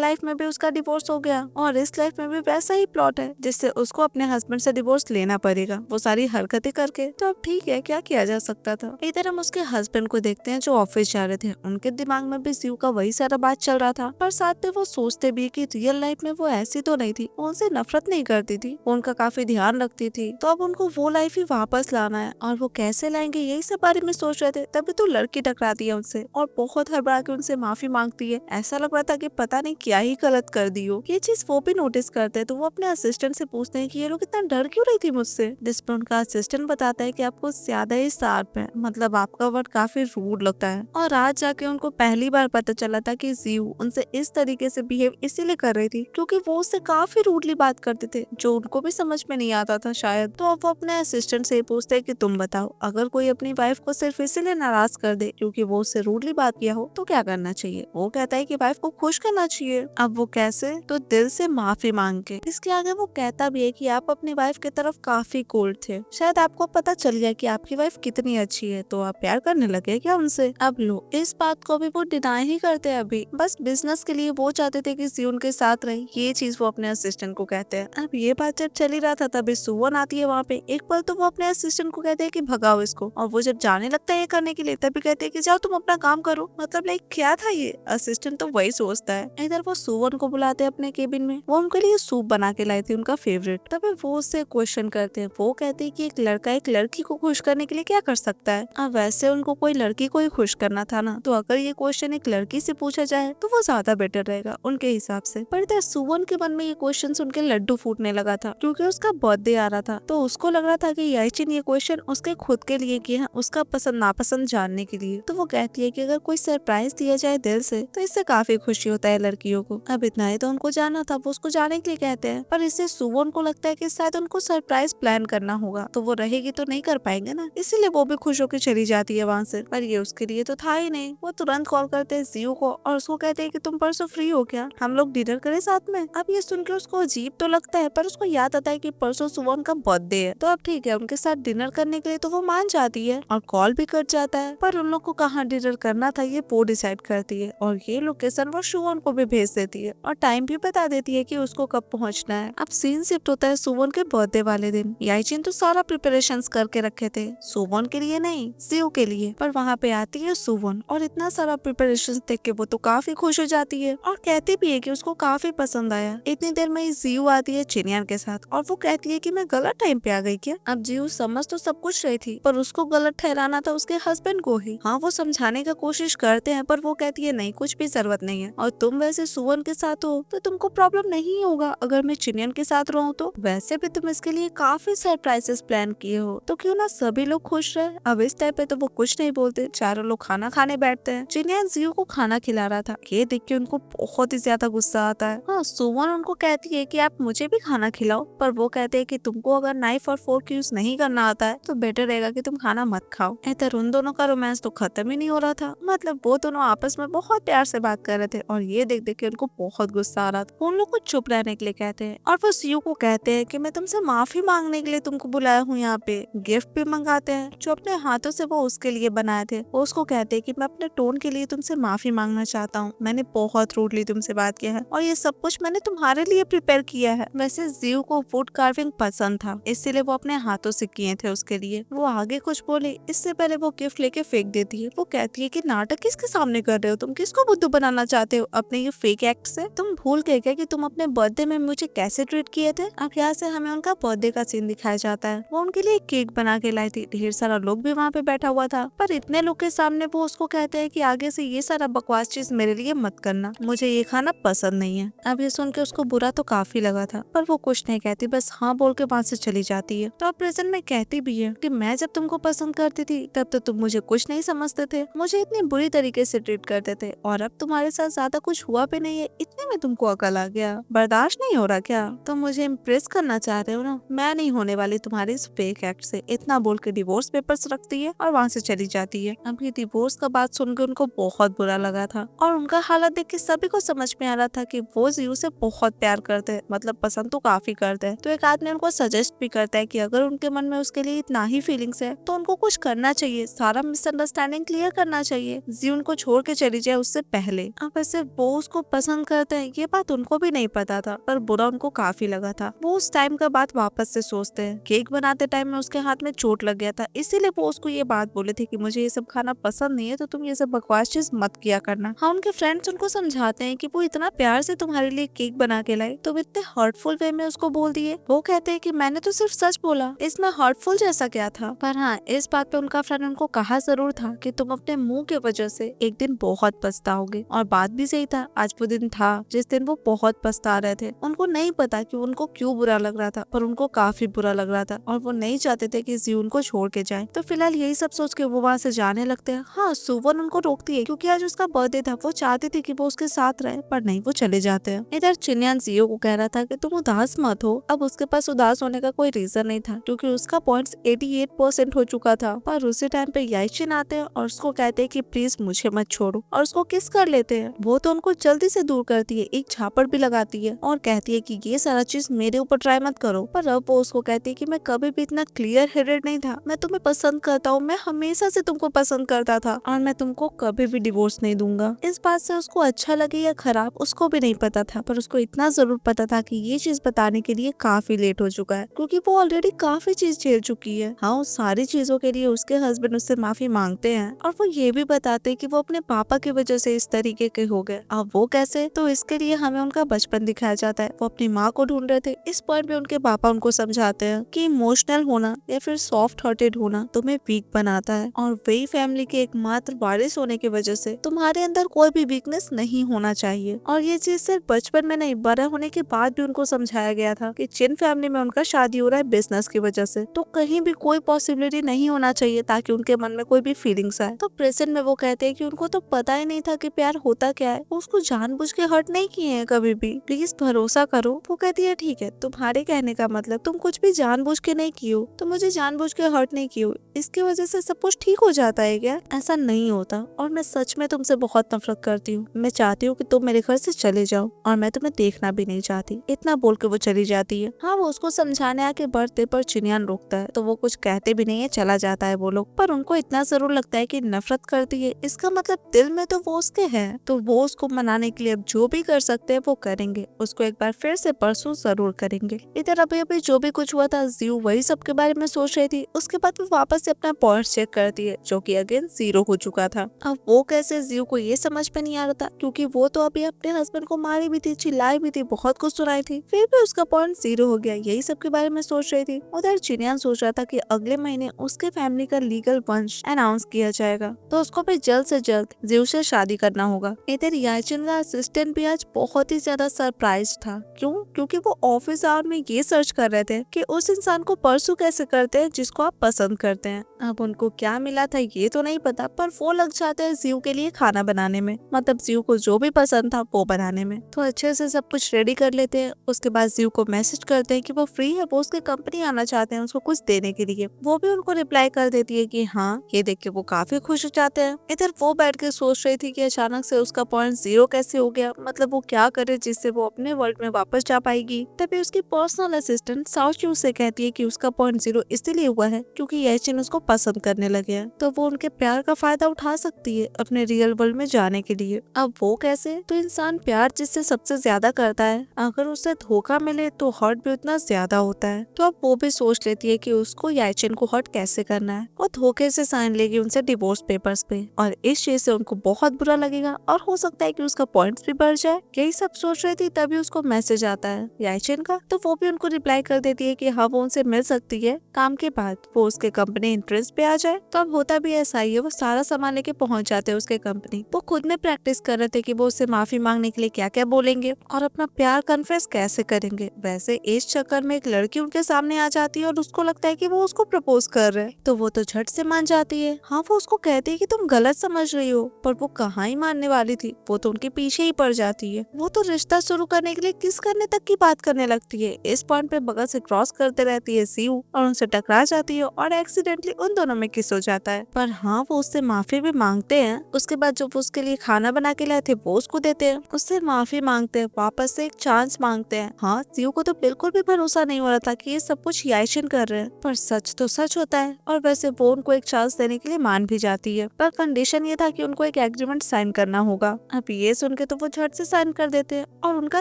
लाइफ में भी उसका डिवोर्स हो गया और इस लाइफ में भी वैसा ही प्लॉट है जिससे उसको अपने हस्बैंड से डिवोर्स लेना पड़ेगा वो सारी हरकतें करके। तो अब ठीक है, क्या किया जा सकता था। इधर हम उसके हस्बैंड को देखते हैं जो ऑफिस जा रहे थे। उनके दिमाग में भी जीव का वही सारा बात चल रहा था, पर साथ में वो सोचते भी कि रियल लाइफ में वो ऐसी तो नहीं थी, वो उनसे नफरत नहीं करती थी, वो उनका काफी ध्यान रखती थी। तो अब उनको वो लाइफ ही वापस लाना है और वो कैसे लाएंगे यही सब बारे में सोच रहे थे। तभी तो लड़की टकराती है उनसे और बहुत हड़बड़ा के उनसे माफी मांगती है। ऐसा लग रहा था कि पता नहीं क्या ही गलत कर दी हो। ये चीज वो भी नोटिस करते हैं तो वो अपने असिस्टेंट से पूछते हैं कि ये लोग इतना डर क्यों रही थी मुझसे। जिसपे उनका असिस्टेंट बताता है कि आपको ज्यादा ही शार्प है, मतलब आपका वर्ड काफी रूड लगता है। और आज जाके उनको पहली बार पता चला था कि जीव उनसे इस तरीके से बिहेव इसीलिए कर रही थी क्योंकि वो उससे काफी रूडली बात करते थे जो उनको भी समझ में नहीं आता था शायद। तो अब वो अपने असिस्टेंट से पूछते हैं कि तुम बताओ, अगर कोई अपनी वाइफ को सिर्फ इसीलिए नाराज कर दे क्योंकि वो उससे रूडली बात किया हो तो क्या करना चाहिए। वो कहता है कि वाइफ को खुश करना चाहिए। अब वो कैसे, तो दिल से माफी मांग के। इसके आगे वो कहता भी है कि आप अपनी वाइफ की तरफ काफी कोल्ड थे, शायद आपको पता चल गया कि आपकी वाइफ कितनी अच्छी है तो आप प्यार करने लगे क्या उनसे। अब लो, इस बात को भी वो डिनाई ही करते हैं। अभी बस बिजनेस के लिए वो चाहते थे कि सी उनके साथ रहे, ये चीज वो अपने असिस्टेंट को कहते हैं। अब ये बात जब चल ही रहा था तभी सुवन आती है वहाँ पे। एक पल तो वो अपने असिस्टेंट को कहते हैं कि भगाओ इसको, और वो जब जाने लगता है ये करने के लिए तभी कहते हैं कि जाओ तुम अपना काम करो। मतलब लाइक क्या था ये, असिस्टेंट तो वही सोचता है। इधर वो सुवन को बुलाते हैं अपने केबिन में। वो उनके लिए सूप बना के लाई थी, उनका फेवरेट। तभी वो उससे क्वेश्चन करते हैं। वो कहते हैं कि एक लड़का एक लड़की को खुश करने के लिए क्या कर सकता है। अब वैसे उनको कोई लड़की को ही खुश करना था ना, तो अगर ये क्वेश्चन एक लड़की से पूछा जाए तो वो ज्यादा बेटर रहेगा उनके हिसाब से। पर इधर सुवन के मन में ये क्वेश्चन सुन के लड्डू फूटने लगा था क्योंकि उसका बर्थडे आ रहा था। तो उसको लग रहा था कि याइचिन ये क्वेश्चन उसके खुद के लिए किया है, उसका पसंद नापसंद जानने के लिए। तो वो कहती है कि अगर कोई सरप्राइज दिया जाए दिल से तो इससे काफी खुशी होता है लड़कियों को। अब इतना ही तो उनको जाना था, वो उसको जाने के लिए कहते हैं। पर इससे सुवन को लगता है कि शायद उनको सरप्राइज प्लान करना होगा, तो वो रहेगी तो नहीं कर पाएंगे ना, इसीलिए वो भी खुश होकर चली जाती है वहाँ से। पर ये उसके लिए तो था ही नहीं। वो तुरंत कॉल करते हैं जियो को और उसको कहते हैं कि तुम परसों फ्री हो क्या, हम लोग डिनर करें साथ में। अब ये सुन के उसको अजीब तो लगता है पर उसको याद आता है कि परसों सुवन का बर्थडे है। तो अब ठीक है, उनके साथ डिनर करने के लिए तो वो मान जाती है और कॉल भी कट जाता है। पर उन लोग को कहाँ डिनर करना था ये वो डिसाइड करती है और ये लोकेशन वो सुवन को भी भेज देती है और टाइम भी बता देती है कि उसको कब पहुँचना है। अब सीन शिफ्ट होता है सुवन के बर्थडे वाले दिन। याइचिन तो सारा प्रिपरेशंस करके रखे थे, सुवन के लिए नहीं जियो के लिए। पर वहाँ पे आती है सुवन और इतना सारा प्रिपरेशन देख के वो तो काफी खुश हो जाती है और कहती भी है कि उसको काफी पसंद आया। इतनी देर में जियो आती है चिनियान के साथ और वो कहती है कि मैं गलत टाइम पे आ गई क्या। अब जियो समझ तो सब कुछ रही थी पर उसको गलत ठहराना था उसके हस्बैंड को ही। हाँ, वो समझाने का कोशिश करते हैं पर वो कहती है नहीं, कुछ भी जरूरत नहीं है और तुम वैसे सुवन के साथ हो तो तुमको प्रॉब्लम नहीं होगा अगर मैं चिनियन के साथ रहूं तो। वैसे भी तुम इसके लिए काफी सरप्राइजेस प्लान किए हो तो क्यों ना सभी लोग खुश रहे। अब इस टाइप पे तो वो कुछ नहीं बोलते, चारों लोग खाना खाने बैठते हैं। चिनियन जियो को खाना खिला रहा था, ये देख के उनको बहुत ही ज्यादा गुस्सा आता है। हाँ, सुवन उनको कहती है कि आप मुझे भी खाना खिलाओ, पर वो कहते हैं कि तुमको अगर नाइफ और फोर्क यूज नहीं करना आता है तो बेटर रहेगा कि तुम खाना मत खाओ। इधर उन दोनों का रोमांस तो खत्म ही नहीं हो रहा था। मतलब वो दोनों आपस में बहुत प्यार से बात कर रहे थे और ये देख देख के उनको बहुत गुस्सा आ रहा था। उन लोग को चुप रहने के लिए कहते हैं और वो सीयू को कहते हैं कि मैं तुमसे माफी मांगने के लिए तुमको बुलाया हूँ यहाँ पे। गिफ्ट भी मंगाते हैं जो अपने हाथों से वो उसके लिए बनाए थे। वो उसको कहते हैं कि मैं अपने टोन के लिए तुमसे माफी मांगना चाहता हूँ, मैंने बहुत रूडली तुमसे बात किया है और ये सब कुछ मैंने तुम्हारे लिए प्रिपेयर किया है। वैसे जियो को वुड कार्विंग पसंद था इसीलिए वो अपने हाथों से किए थे उसके लिए। वो आगे कुछ बोले इससे पहले वो गिफ्ट लेके फेंक देती है। वो कहती है कि नाटक किसके सामने कर रहे हो तुम, किसको बुद्धू बनाना चाहते हो अपने ये फेक एक्ट से। तुम भूल गए क्या कि तुम अपने बर्थडे में मुझे कैसे ट्रीट किए थे। अब यहाँ से हमें उनका बर्थडे का सीन दिखाया जाता है। वो उनके लिए केक बना के लाई थी, ढेर सारा लोग भी वहाँ पे बैठा हुआ था। पर इतने लोग के सामने वो उसको कहते हैं कि आगे से ये सारा बकवास चीज मेरे लिए मत करना, मुझे ये खाना पसंद नहीं है। अब ये सुन के उसको बुरा तो काफी लगा था पर वो कुछ नहीं कहती, बस हाँ बोल के वहाँ से चली जाती है। तो अब प्रेजेंट में कहती भी है कि मैं जब तुमको पसंद करती थी तब तो तुम मुझे कुछ नहीं समझते थे, मुझे इतनी बुरी तरीके से ट्रीट करते थे और अब तुम्हारे साथ ज्यादा कुछ हुआ भी नहीं है, इतने में तुमको अकल आ गया, बर्दाश्त नहीं हो रहा क्या। तुम मुझे इम्प्रेस करना चाह रहे हो ना, मैं नहीं होने वाली तुम्हारे इस फेक एक्ट से। इतना बोल के डिवोर्स पेपर्स रखती है और वहाँ से चली जाती है। अब ये डिवोर्स का बात सुन के उनको बहुत बुरा लगा था और उनका हालत देख के सभी को समझ में आ रहा था कि वो जियो से बहुत प्यार करते हैं, मतलब पसंद तो काफी करते हैं। तो एक आदमी उनको सजेस्ट भी करता है कि अगर उनके मन में उसके लिए इतना ही फीलिंग्स है तो उनको कुछ करना चाहिए, सारा मिसअंडरस्टैंडिंग क्लियर करना चाहिए। जी उनको छोड़ के चली जाए उससे पहले। अब वैसे वो उसको पसंद करते हैं ये बात उनको भी नहीं पता था, पर बुरा उनको काफी लगा था। वो उस टाइम का बात वापस से सोचते हैं। केक बनाते टाइम में उसके हाथ में चोट लग गया था, इसीलिए वो उसको ये बात बोले थे कि मुझे ये सब खाना पसंद नहीं है, तो तुम ये सब बकवास चीज मत किया करना। हाँ, उनके फ्रेंड्स उनको समझाते हैं कि वो इतना प्यार से तुम्हारे लिए केक बना के लाए, तुम इतने हर्टफुल वे में उसको बोल दिए। वो कहते हैं कि मैंने तो सिर्फ सच बोला, इसमें हर्टफुल जैसा क्या था। पर हाँ, इस बात पे उनका फ्रेंड उनको कहा जरूर था कि तुम अपने मुंह की वजह से एक दिन बहुत पछताओगे। और बात भी सही था, आज वो दिन था जिस दिन वो बहुत पछता रहे थे। उनको नहीं पता कि उनको क्यों बुरा लग रहा था, पर उनको काफी बुरा लग रहा था और वो नहीं चाहते थे कि जी उनको छोड़ के जाए। तो फिलहाल यही सब सोच के वो वहाँ से जाने लगते हैं। हाँ, सुवन उनको रोकती है क्योंकि आज उसका बर्थडे था। वो चाहती थी कि वो उसके साथ रहे, पर नहीं, वो चले जाते हैं। इधर चिन्यान जियो को कह रहा था कि तुम उदास मत हो। अब उसके पास उदास होने का कोई रीजन नहीं था क्योंकि उसका पॉइंट्स 88% हो चुका था। पर उसी टाइम पे याइचिन आते हैं और उसको कहते हैं कि प्लीज मुझे मत छोड़ो, और उसको किस कर लेते हैं। वो तो उनको जल्दी से दूर करती है, एक झापड़ भी लगाती है और कहती है कि ये सारा चीज मेरे ऊपर ट्राई मत करो। पर अब वो उसको कहती है कि मैं कभी भी इतना क्लियर हेडेड नहीं था, मैं तुम्हें पसंद करता हूँ, मैं हमेशा से तुमको पसंद करता था और मैं तुमको कभी भी डिवोर्स नहीं दूंगा। इस बात से उसको अच्छा लगे या खराब उसको भी नहीं पता था, पर उसको इतना जरूर पता था कि ये चीज बताने के लिए काफी लेट हो चुका है क्योंकि वो ऑलरेडी काफी चीज झेल चुकी है। हाँ, उस सारी चीजों के लिए उसके हस्बैंड उससे माफी मांगते हैं और वो ये भी बताते हैं कि वो अपने पापा की वजह से इस तरीके के हो गए। अब वो कैसे, तो इसके लिए हमें उनका बचपन दिखाया जाता है। वो अपनी माँ को ढूंढ रहे थे। इस पॉइंट पे उनके पापा उनको समझाते हैं कि इमोशनल होना या फिर सॉफ्ट हार्टेड होना तुम्हें वीक बनाता है और वही फैमिली के एकमात्र वारिस होने की वजह से तुम्हारे अंदर कोई भी वीकनेस नहीं होना चाहिए। और ये चीज सिर्फ बचपन में नहीं, बड़ा होने के बाद भी उनको समझाया गया था कि जिन फैमिली में उनका शादी हो रहा है बिजनेस की वजह से, तो कहीं भी कोई पॉसिबिलिटी नहीं होना चाहिए ताकि उनके मन में कोई भी फीलिंग्स आए। तो प्रेजेंट में वो कहते हैं कि उनको तो पता ही नहीं था कि प्यार होता क्या है, वो उसको जानबूझ के हर्ट नहीं किए हैं कभी भी, प्लीज भरोसा करो। वो कहती है ठीक है, तुम्हारे कहने का मतलब तुम कुछ भी जानबूझ के नहीं की हो, तो मुझे जानबूझ के हर्ट नहीं की हो, इसकी वजह से सब कुछ ठीक हो जाता है क्या? ऐसा नहीं होता और मैं सच में तुमसे बहुत नफरत करती हूँ। मैं चाहती हूँ कि तुम मेरे घर से चले जाओ और मैं तुम्हें देखना भी नहीं चाहती। इतना बोल के वो चली जाती है। हाँ, वो उसको समझाने आके बढ़ते पर चिन्यान रोकता है, तो वो कुछ कहते भी नहीं है, चला जाता है वो लोग। पर उनको इतना जरूर लगता है कि नफरत करती है, इसका मतलब दिल में तो वो उसके है, तो वो उसको मनाने के लिए अब जो भी कर सकते हैं वो करेंगे। उसको एक बार फिर से परसों जरूर करेंगे। इधर अभी अभी जो भी कुछ हुआ था, जियो वही सब के बारे में सोच रही थी। उसके बाद वो वापस से अपना पॉइंट्स चेक करती है जो कि अगेन 0 हो चुका था। अब वो कैसे, जियो को ये समझ में नहीं आ रहा था क्योंकि वो तो अभी अपने हस्बैंड को मारी भी थी, चिल्लाई भी थी, बहुत कुछ सुनाई थी, फिर भी उसका पॉइंट 0 हो गया। यही सब के बारे में सोच रही थी। उधर चिन्यान सोच रहा था कि अगले महीने उसके फैमिली का लीगल वंश अनाउंस किया जाएगा, तो उसको भी जल्द से जल्द जियो से शादी करना होगा। इधर याचिन का असिस्टेंट भी आज बहुत ही ज्यादा सरप्राइज था। क्यों? क्योंकि वो ऑफिस आवर में ये सर्च कर रहे थे कि उस इंसान को परसू कैसे करते हैं जिसको आप पसंद करते हैं। अब उनको क्या मिला था ये तो नहीं पता, पर वो लग जाते हैं जियो के लिए खाना बनाने में, मतलब जियो को जो भी पसंद था वो बनाने में। तो अच्छे से सब कुछ रेडी कर लेते हैं। उसके बाद जियो को मैसेज करते हैं कि वो फ्री है, वो उसके कंपनी आना चाहते हैं उसको कुछ देने के लिए। वो भी उनको रिप्लाई कर देती है कि हाँ। ये देख के वो काफी खुश हो जाते हैं। इधर वो बैठ के सोच रही थी कि अचानक से उसका पॉइंट 0 कैसे हो गया, मतलब वो क्या करे जिससे वो अपने वर्ल्ड में वापस जा पाएगी। तभी उसकी पर्सनल असिस्टेंट साउचू से कहती है कि उसका पॉइंट 0 इसलिए हुआ है क्योंकि याचिन उसको पसंद करने लगे हैं, तो वो उनके प्यार का फायदा उठा सकती है अपने रियल वर्ल्ड में जाने के लिए। अब वो कैसे, तो इंसान प्यार जिससे सबसे ज्यादा करता है, अगर उसे धोखा मिले तो हर्ट भी उतना ज्यादा होता है। तो अब वो भी सोच लेती है कि उसको याचिन को हर्ट कैसे करना है। वो धोखे से साइन लेगी उनसे डिवोर्स पेपर्स पे और इस चीज से उनको बहुत बुरा लगेगा और हो सकता है कि उसका पॉइंट्स भी बढ़ जाए। यही सब सोच रही थी तभी उसको मैसेज आता है याचिन का, तो वो भी उनको रिप्लाई कर देती है कि हाँ वो उनसे मिल सकती है काम के बाद, वो उसके कंपनी इंटरेस्ट पे आ जाए। तो अब होता भी ऐसा ही है, वो सारा सामान लेके पहुंच जाते हैं उसके कंपनी। वो खुद में प्रैक्टिस कर रहे थे कि वो उससे माफी मांगने के लिए क्या क्या बोलेंगे और अपना प्यार कन्फेस कैसे करेंगे। वैसे इस चक्कर में एक लड़की उनके सामने आ जाती है और उसको लगता है कि वो उसको प्रपोज कर रहे हैं, तो वो तो झट से मान जाती है। हाँ, वो उसको कहती है कि तुम गलत समझ रही हो, पर वो कहाँ ही मानने वाली थी, वो तो उनके पीछे ही पड़ जाती है। वो तो रिश्ता शुरू करने के लिए किस करने तक की बात करने लगती है। इस पॉइंट पे बगल से क्रॉस करते रहती है सीयू और उनसे टकरा जाती है और एक्सीडेंटली उन दोनों में किस हो जाता है। पर हाँ, वो उससे माफी भी मांगते हैं। उसके बाद जो वो उसके लिए खाना बना के लाए थे वो उसको देते हैं, उससे माफी मांगते हैं, वापस से एक चांस मांगते हैं। हाँ, सीयू को तो बिल्कुल भी भरोसा नहीं हो रहा था कि ये सब कुछ याइशिन कर रहे हैं, पर सच तो सच होता है और वैसे वो उनको एक चांस देने के लिए मान भी जाती है, पर कंडीशन ये था कि उनको एक एग्रीमेंट साइन करना होगा। अब ये सुन के तो वो झट से साइन कर देते हैं और उनका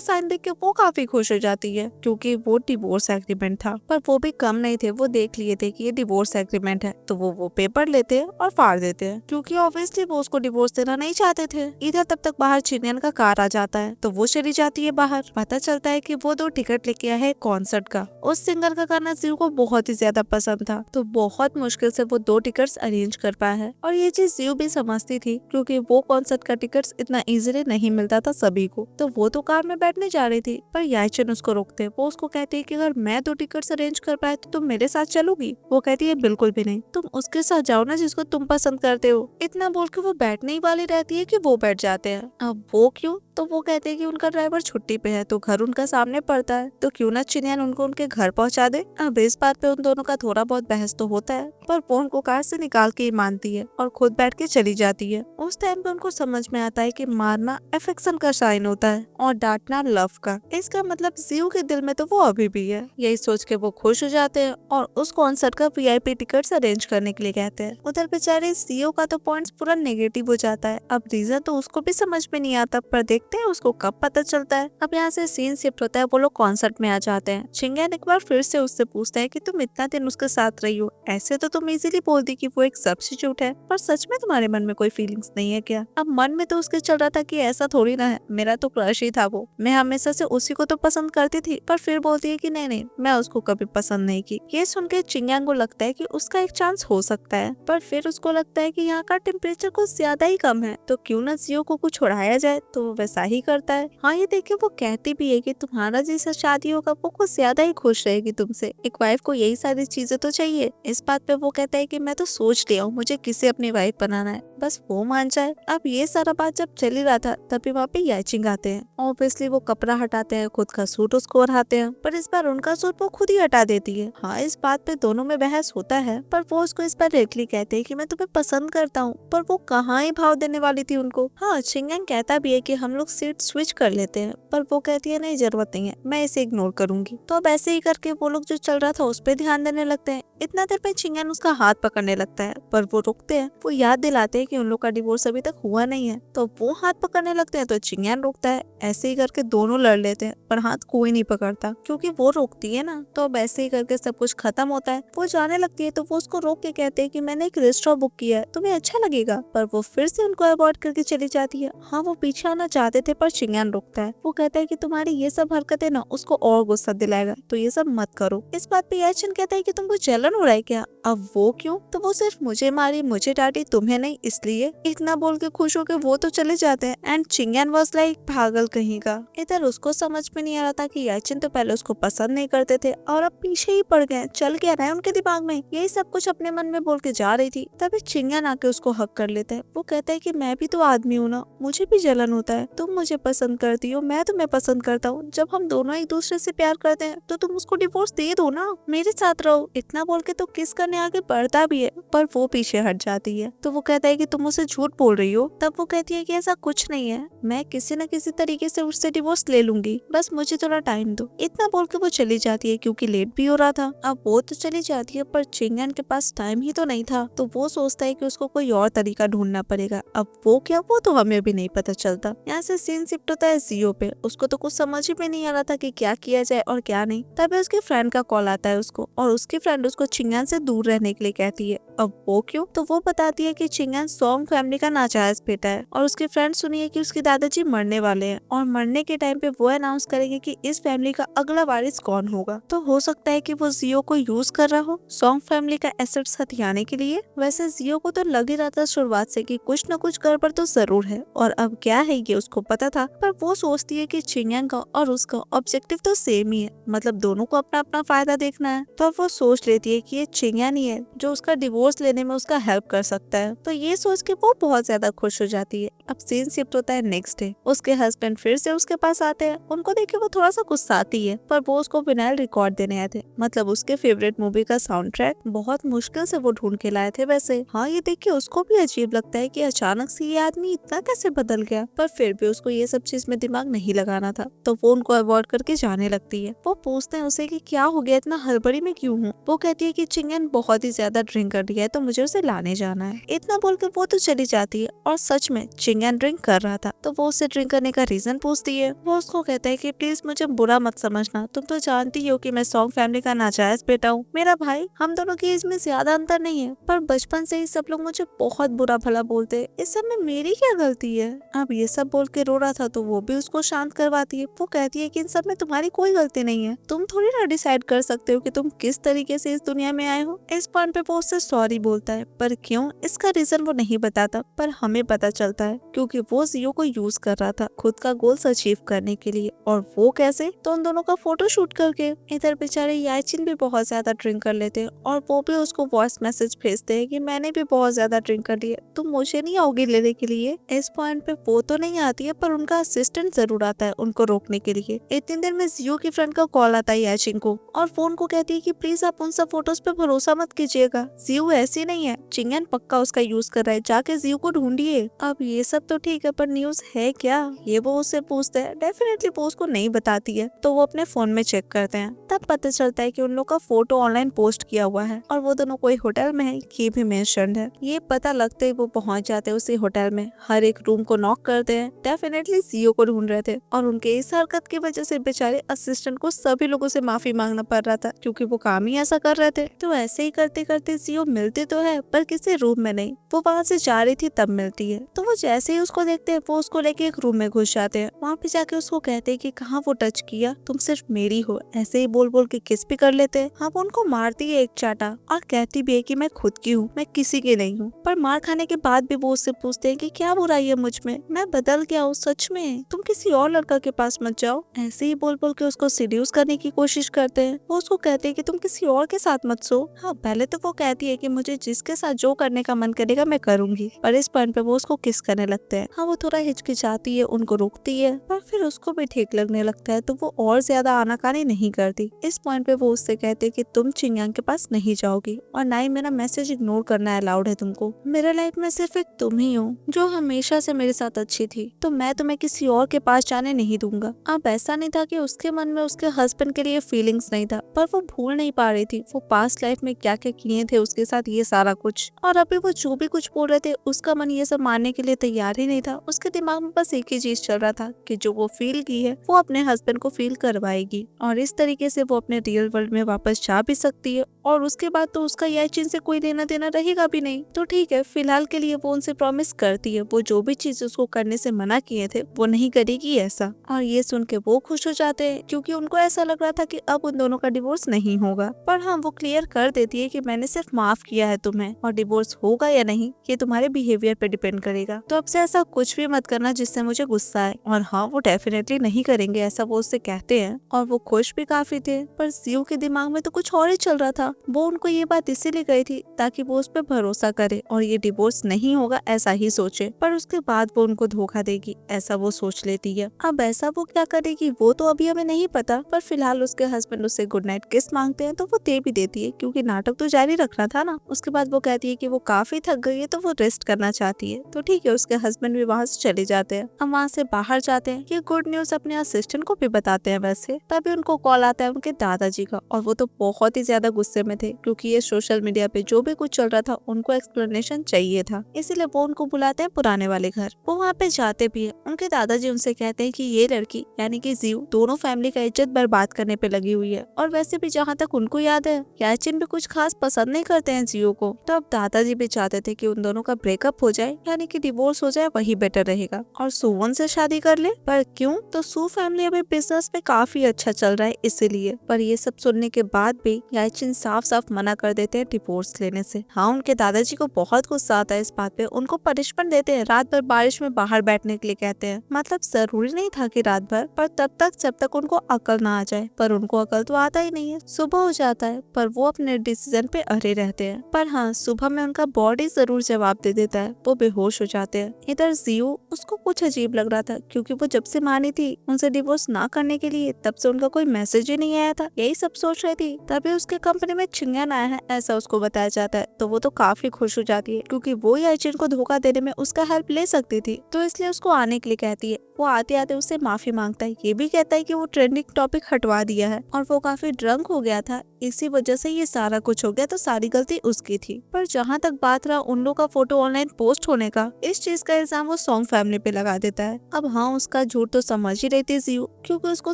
साइन देख के वो काफी खुश हो जाती है क्योंकि वो डिवोर्स एग्रीमेंट था। पर वो भी कम नहीं थे, वो देख लिए थे कि ये डिवोर्स एग्रीमेंट है तो वो पेपर लेते हैं और फाड़ देते हैं क्योंकि ऑब्वियसली वो उसको डिवोर्स देना नहीं चाहते थे। इधर तब तक बाहर चिनियन का कार आ जाता है तो वो चली जाती है बाहर। पता चलता है कि वो 2 टिकट लेके आया है कॉन्सर्ट का। उस सिंगर का गाना जियो को बहुत ही ज्यादा पसंद था तो बहुत मुश्किल से वो 2 टिकट्स अरेंज कर पाया है और ये चीज जियो भी समझती थी क्योंकि वो कॉन्सर्ट का टिकट्स इतना इजीली नहीं मिलता था सभी को। तो वो तो कार में बैठने जा रही थी पर याचन उसको रोकते। वो उसको कहती है कि अगर मैं 2 टिकट्स अरेंज कर पाए तो तुम मेरे साथ चलोगी। वो कहती है बिल्कुल भी नहीं, तुम उसके साथ जाओ ना जिसको तुम पसंद करते हो। इतना बोल के वो बैठने ही वाली रहती है कि वो बैठ जाते हैं। अब वो क्यों, तो वो कहते हैं कि उनका ड्राइवर छुट्टी पे है तो घर उनका सामने पड़ता है तो क्यों ना चिनियन उनको उनके घर पहुंचा दे। अब इस बात पे उन दोनों का थोड़ा बहुत बहस तो होता है पर वो उनको कार से निकाल के ही मानती है और खुद बैठ के चली जाती है। उस टाइम पे उनको समझ में आता है कि मारना अफेक्शन का साइन होता है और डांटना लव का। इसका मतलब जियो के दिल में तो वो अभी भी है। यही सोच के वो खुश हो जाते हैं और उस कॉन्सर्ट का VIP टिकट अरेंज करने के लिए कहते हैं। उधर बेचारे जियो का तो पॉइंट्स पूरा नेगेटिव हो जाता है। अब रीजन तो उसको भी समझ में नहीं आता पर देखते हैं उसको कब पता चलता है। अब यहाँ से सीन शिफ्ट होता है, वो लोग कॉन्सर्ट में आ जाते हैं। चिंगेन एक बार फिर से उससे पूछता है कि तुम इतना दिन उसके साथ रही हो, ऐसे तो तुम इजीली बोल दी कि वो एक सब्स्टिट्यूट है, पर सच में तुम्हारे मन में कोई फीलिंग्स नहीं है क्या? अब मन में तो उसके चल रहा था कि ऐसा थोड़ी ना है, मेरा तो क्रश ही था वो, मैं हमेशा से उसी को तो पसंद करती थी। पर फिर बोलती है कि नहीं नहीं, मैं उसको कभी पसंद नहीं की। ये सुन के चिंगेन को लगता है कि उसका एक चांस हो सकता है, पर फिर उसको लगता है कि यहाँ का टेम्परेचर कुछ ज्यादा ही कम है तो क्यों ना जियो को कुछ उड़ाया जाए। तो वो वैसा ही करता है। हाँ ये देखे वो कहती भी है कि तुम्हारा जैसा शादी होगा वो कुछ ज्यादा ही खुश रहेगी तुमसे, एक वाइफ को यही सारी चीजें तो चाहिए। इस बात पे वो कहता है कि मैं तो सोच लिया हूँ मुझे किसे अपनी वाइफ बनाना है, बस वो मान जाए। अब ये सारा बात जब चल ही रहा था तभी वहाँ पे याचिंग आते हैं। ऑब्वियसली वो कपड़ा हटाते हैं, खुद का सूट उसको ओढ़ाते हैं, पर इस बार उनका सूट वो खुद ही हटा देती है। हाँ इस बात पे दोनों में बहस होता है पर वो उसको इस बार डायरेक्टली कहते हैं कि मैं तुम्हें पसंद करता हूँ, पर वो कहाँ ही भाव देने वाली थी उनको। हाँ चिंगेन कहता भी है कि हम लोग सीट स्विच कर लेते हैं, पर वो कहती है नहीं जरूरत नहीं है, मैं इसे इग्नोर करूंगी। तो अब ऐसे ही करके वो लोग जो चल रहा था उस पर ध्यान देने लगते हैं। इतना देर में चिंगेन उसका हाथ पकड़ने लगता है पर वो रुकते हैं। वो याद दिलाते हैं कि उन लोग का डिवोर्स अभी तक हुआ नहीं है तो वो हाथ पकड़ने लगते हैं तो चिंगेन रुकता है। ऐसे ही करके दोनों लड़ लेते हैं पर हाथ कोई नहीं पकड़ता क्योंकि वो रोकती है ना। तो अब ऐसे ही करके सब कुछ खत्म होता है। वो जाने लगती है तो वो उसको रोक के कहते हैं कि मैंने एक रेस्टोरेंट बुक किया है, तुम्हें अच्छा लगेगा। पर वो फिर से उनको अवॉइड करके चली जाती है। हाँ वो पीछे आना चाहते थे पर चिंगेन रोकता है। वो कहता है कि तुम्हारी ये सब हरकतें ना उसको और गुस्सा दिलाएगा तो ये सब मत करो। इस बात पे याचिन कहता है कि तुमको जलन हो रहा है क्या? अब वो क्यों, तो वो सिर्फ मुझे मारी मुझे डांटी तुम्हें नहीं, इसलिए। इतना बोल के खुश होके वो तो चले जाते हैं एंड चिंगेन वाज लाइक पागल कहीं का। इधर उसको समझ में नहीं आ रहा था कि याचिन तो पहले उसको पसंद नहीं करते थे और अब पीछे ही पड़ गए। चल क्या रहा है उनके दिमाग में, यही सब कुछ अपने मन में बोल के जा रही थी। तभी चिंगेन आके उसको हक कर लेता है। वो कहता है कि मैं भी तो आदमी हूँ ना, मुझे भी जलन होता है। तुम मुझे पसंद करती हो, मैं तुम्हें पसंद करता हूँ। जब हम दोनों एक दूसरे से प्यार करते हैं तो तुम उसको डिवोर्स दे दो ना, मेरे साथ रहो। इतना बोल के तो किस करने आगे बढ़ता भी है पर वो पीछे हट जाती है। तो वो कहता है कि तुम उसे झूठ बोल रही हो। तब वो कहती है कि ऐसा कुछ नहीं है, मैं किसी न किसी तरीके से उससे डिवोर्स ले लूंगी, बस मुझे थोड़ा टाइम दो। इतना बोल के वो चली जाती है क्योंकि लेट भी हो रहा था। अब वो तो चली जाती है पर चिंगेन के पास टाइम ही तो नहीं था तो वो सोचता है कि उसको कोई और तरीका ढूंढना पड़ेगा। अब वो क्या, वो तो हमें भी नहीं पता चलता। यहाँ से सीन शिफ्ट होता है जियो पे। उसको तो कुछ समझ ही में नहीं आ रहा था कि क्या किया जाए और क्या नहीं। तभी उसके फ्रेंड का कॉल आता है उसको और उसकी फ्रेंड उसको चिंगेन से दूर रहने के लिए कहती है। अब वो क्यों, तो वो बताती है कि चिंगेन सॉन्ग फैमिली का नाजायज बेटा है और उसके फ्रेंड सुनिए कि उसके दादाजी मरने वाले हैं और मरने के टाइम पे वो अनाउंस करेंगे कि इस फैमिली का अगला वारिस कौन होगा। तो हो सकता है कि वो जियो को यूज कर रहा हो सॉन्ग फैमिली का एसेट्स हथियाने के लिए। वैसे जियो को तो लग ही रहा था शुरुआत से कि कुछ न कुछ गड़बड़ तो जरूर है और अब क्या है ये उसको पता था। पर वो सोचती है कि चिंगेन का और उसका ऑब्जेक्टिव तो सेम ही है, मतलब दोनों को अपना अपना फायदा देखना है। तो वो सोच लेती है कि ये चिंगेन ही है जो उसका डिवोर्स लेने में उसका हेल्प कर सकता है। तो ये सोच के वो बहुत ज्यादा खुश हो जाती है। अब सीन शिफ्ट होता है नेक्स्ट डे। उसके हस्बैंड फिर से उसके पास आते हैं। उनको देख के वो थोड़ा सा गुस्साती है पर वो उसको विनाइल रिकॉर्ड देने आए थे, मतलब उसके फेवरेट मूवी का साउंड ट्रैक बहुत मुश्किल से वो ढूंढ के लाए थे। वैसे हाँ ये देख के उसको भी अजीब लगता है कि अचानक से ये आदमी इतना कैसे बदल गया, पर फिर भी उसको ये सब चीज में दिमाग नहीं लगाना था तो वो उनको अवॉइड करके जाने लगती है। वो पूछते हैं उसे कि क्या हो गया, इतना हड़बड़ी में क्यों हूँ। वो कहती है कि चिंगेन बहुत ही ज्यादा ड्रिंक कर रही है तो मुझे उसे लाने जाना है। इतना बोल के वो तो चली जाती जाती है और सच में चिंगन ड्रिंक कर रहा था। तो वो उससे ड्रिंक करने का रीजन पूछती है। वो उसको कहता है कि प्लीज मुझे बुरा मत समझना, तुम तो जानती हो कि मैं सॉन्ग फैमिली का नाजायज बेटा हूँ। मेरा भाई, हम दोनों की एज में ज्यादा अंतर नहीं है, पर बचपन से ही सब लोग मुझे बहुत बुरा भला बोलते हैं, इस सब में मेरी क्या गलती है। अब ये सब बोल के रो रहा था तो वो भी उसको शांत करवाती है। वो कहती है कि इन सब में तुम्हारी कोई गलती नहीं है, तुम थोड़ी ना डिसाइड कर सकते हो कि तुम किस तरीके से इस दुनिया में आए हो। इस पॉइंट पे वो उससे सॉरी बोलता है, पर क्यों, इसका रीजन वो नहीं बताता, पर हमें पता चलता है क्योंकि वो जियो को यूज कर रहा था खुद का गोल्स अचीव करने के लिए। और वो कैसे, तो उन दोनों का फोटो शूट करके। इधर बेचारे याचिन भी बहुत ज्यादा ड्रिंक कर लेते हैं और वो भी उसको वॉइस मैसेज भेजते हैं कि मैंने भी बहुत ज्यादा ड्रिंक कर लिया, तुम मुझे नहीं आओगी लेने के लिए। इस पॉइंट पे वो तो नहीं आती है, पर उनका असिस्टेंट जरूर आता है उनको रोकने के लिए। इतनी देर में जियो की फ्रेंड का कॉल आता है याचिन को और फोन को कहती है कि प्लीज आप उन सब फोटोज पे भरोसा मत कीजिएगा, जियो ऐसी नहीं है, चिंगन पक्का उसका यूज कर रहा है, जाके जियो को ढूंढिए। अब ये सब तो ठीक है, पर न्यूज है क्या, ये वो उससे पूछते हैं। डेफिनेटली वो उसको नहीं बताती है, तो वो अपने फोन में चेक करते हैं। तब पता चलता है कि उन लोग का फोटो ऑनलाइन पोस्ट किया हुआ है और वो दोनों कोई होटल में है, ये भी मेंशन्ड है। ये पता लगते ही वो पहुंच जाते हैं उसी होटल में, हर एक रूम को नॉक करते हैं। डेफिनेटली जियो को ढूंढ रहे थे और उनके इस हरकत की वजह से बेचारे असिस्टेंट को सभी लोगों से माफी मांगना पड़ रहा था, क्योंकि वो काम ही ऐसा कर रहे थे। तो ऐसे ही करते करते जियो मिलते तो है, पर किसी रूम में नहीं। वो वहाँ से जा रही थी तब मिलती है। तो वो जैसे ही उसको देखते हैं वो उसको लेके एक रूम में घुस जाते हैं। वहाँ पे जाके उसको कहते हैं कि कहाँ वो टच किया, तुम सिर्फ मेरी हो, ऐसे ही बोल बोल के किस भी कर लेते हैं। हाँ, वो उनको मारती है एक चाटा और कहती भी है कि मैं खुद की हूँ, मैं किसी की नहीं हूँ। पर मार खाने के बाद भी वो उससे पूछते हैं कि क्या बुराई है मुझ में, मैं बदल गया हूँ सच में, तुम किसी और लड़का के पास मत जाओ। ऐसे ही बोल बोल के उसको सीड्यूस करने की कोशिश करते हैं। वो उसको कहते हैं कि तुम किसी और के साथ मत सो। हाँ, पहले तो वो कहती है कि मुझे जिसके साथ जो करने का मन करेगा मैं करूंगी, पर इस पॉइंट पे वो उसको किस करने लगते हैं। हाँ, वो थोड़ा हिचकिचाती है, उनको रोकती है, पर फिर उसको भी ठीक लगने लगता है, तो वो और ज्यादा आनाकानी नहीं करती। इस पॉइंट पे वो उससे कहते हैं कि तुम चिंगयांग के पास नहीं जाओगी और ना ही मेरा मैसेज इग्नोर करना अलाउड है तुमको। मेरे लाइफ में सिर्फ एक तुम ही हो जो हमेशा से मेरे साथ अच्छी थी, तो मैं तुम्हें किसी और के पास जाने नहीं दूंगा। अब ऐसा नहीं था कि उसके मन में उसके हस्बैंड के लिए फीलिंग्स नहीं था, पर वो भूल नहीं पा रही थी वो पास्ट लाइफ में क्या क्या किए थे उसके साथ, ये सारा कुछ। और अभी वो जो भी कुछ बोल रहे थे उसका मन ये सब मानने के लिए तैयार ही नहीं था। उसके दिमाग में बस एक ही चीज चल रहा था कि जो वो फील की है वो अपने हस्बैंड को फील करवाएगी और इस तरीके से वो अपने रियल वर्ल्ड में वापस जा भी सकती है। और उसके बाद तो उसका याचिन से कोई लेना देना रहेगा भी नहीं। तो ठीक है, फिलहाल के लिए वो उनसे प्रॉमिस करती है वो जो भी चीज उसको करने से मना किए थे वो नहीं करेगी ऐसा। और ये सुन के वो खुश हो जाते हैं, क्योंकि उनको ऐसा लग रहा था कि अब उन दोनों का डिवोर्स नहीं होगा। पर हाँ, वो क्लियर कर देती है कि मैंने सिर्फ माफ किया है तुम्हें, और डिवोर्स होगा या नहीं ये तुम्हारे बिहेवियर पे डिपेंड करेगा, तो अब से ऐसा कुछ भी मत करना जिससे मुझे गुस्सा आए। और हाँ, वो डेफिनेटली नहीं करेंगे ऐसा, वो उससे कहते हैं। और वो खुश भी काफी थे, पर जियो के दिमाग में तो कुछ और ही चल रहा था। वो उनको ये बात इसीलिए कही थी ताकि वो उस पर भरोसा करे और ये डिवोर्स नहीं होगा ऐसा ही सोचे, पर उसके बाद वो उनको धोखा देगी ऐसा वो सोच लेती है। अब ऐसा वो क्या करेगी वो तो अभी हमें नहीं पता, पर फिलहाल उसके हस्बैंड उससे गुड नाइट किस मांगते हैं तो वो दे भी देती है, क्योंकि नाटक तो जारी रखना था ना। उसके बाद वो कहती है कि वो काफी थक गई है तो वो रेस्ट करना चाहती है। तो ठीक है, उसके हस्बैंड भी वहाँ से चले जाते हैं। हम वहाँ से बाहर जाते हैं। ये गुड न्यूज अपने असिस्टेंट को भी बताते हैं वैसे। तभी उनको कॉल आता है उनके दादाजी का, और वो तो बहुत ही ज्यादा गुस्से में थे, क्योंकि ये सोशल मीडिया पे जो भी कुछ चल रहा था उनको एक्सप्लेनेशन चाहिए था, इसीलिए वो उनको बुलाते हैं पुराने वाले घर। वो वहाँ पे जाते भी है। उनके दादाजी उनसे कहते हैं कि ये लड़की यानी कि जियो दोनों फैमिली का इज्जत बर्बाद करने पे लगी हुई है, और वैसे भी जहाँ तक उनको याद है याचिन भी कुछ खास पसंद नहीं करते हैं जियो को। तो अब दादाजी भी चाहते थे कि उन दोनों का ब्रेकअप हो जाए, यानी कि डिवोर्स हो जाए, वही बेटर रहेगा, और सुवन से शादी कर ले। पर क्यों, तो सू फैमिली अभी बिजनेस में काफी अच्छा चल रहा है इसीलिए। पर ये सब सुनने के बाद भी याचिन साफ साफ मना कर देते हैं डिवोर्स लेने से। हाँ, उनके दादाजी को बहुत गुस्सा आता है इस बात पे। उनको पनिशमेंट देते हैं, रात भर बारिश में बाहर बैठने के लिए कहते हैं। मतलब जरूरी नहीं था कि रात भर, पर तब तक जब तक उनको अकल ना आ जाए। पर उनको अकल तो आता ही नहीं है। सुबह हो जाता है पर वो अपने डिसीजन पे अड़े रहते हैं। पर हाँ, सुबह में उनका बॉडी जरूर जवाब दे देता है, वो बेहोश हो जाते हैं। इधर जियो, उसको कुछ अजीब लग रहा था, क्योंकि वो जब से मानी थी उनसे डिवोर्स ना करने के लिए तब से उनका कोई मैसेज ही नहीं आया था। यही सब सोच रही थी, तभी उसके कंपनी में चिंगन आया है ऐसा उसको बताया जाता है। तो वो तो काफी खुश हो जाती है, क्योंकि वो याचिन को धोखा देने में उसका हेल्प ले सकती थी, तो इसलिए उसको आने के लिए कहती है। वो आते आते उससे माफी मांगता है, ये भी कहता है कि वो ट्रेंडिंग टॉपिक हटवा दिया है और वो काफी ड्रंक हो गया था, इसी वजह से ये सारा कुछ हो गया, तो सारी गलती उसकी थी। पर जहाँ तक बात रहा उन लोग का फोटो ऑनलाइन पोस्ट होने का, इस चीज का इल्जाम वो सॉन्ग फैमिली पे लगा देता है। अब हाँ, उसका झूठ तो समझ ही रही थी जियो, क्योंकि उसको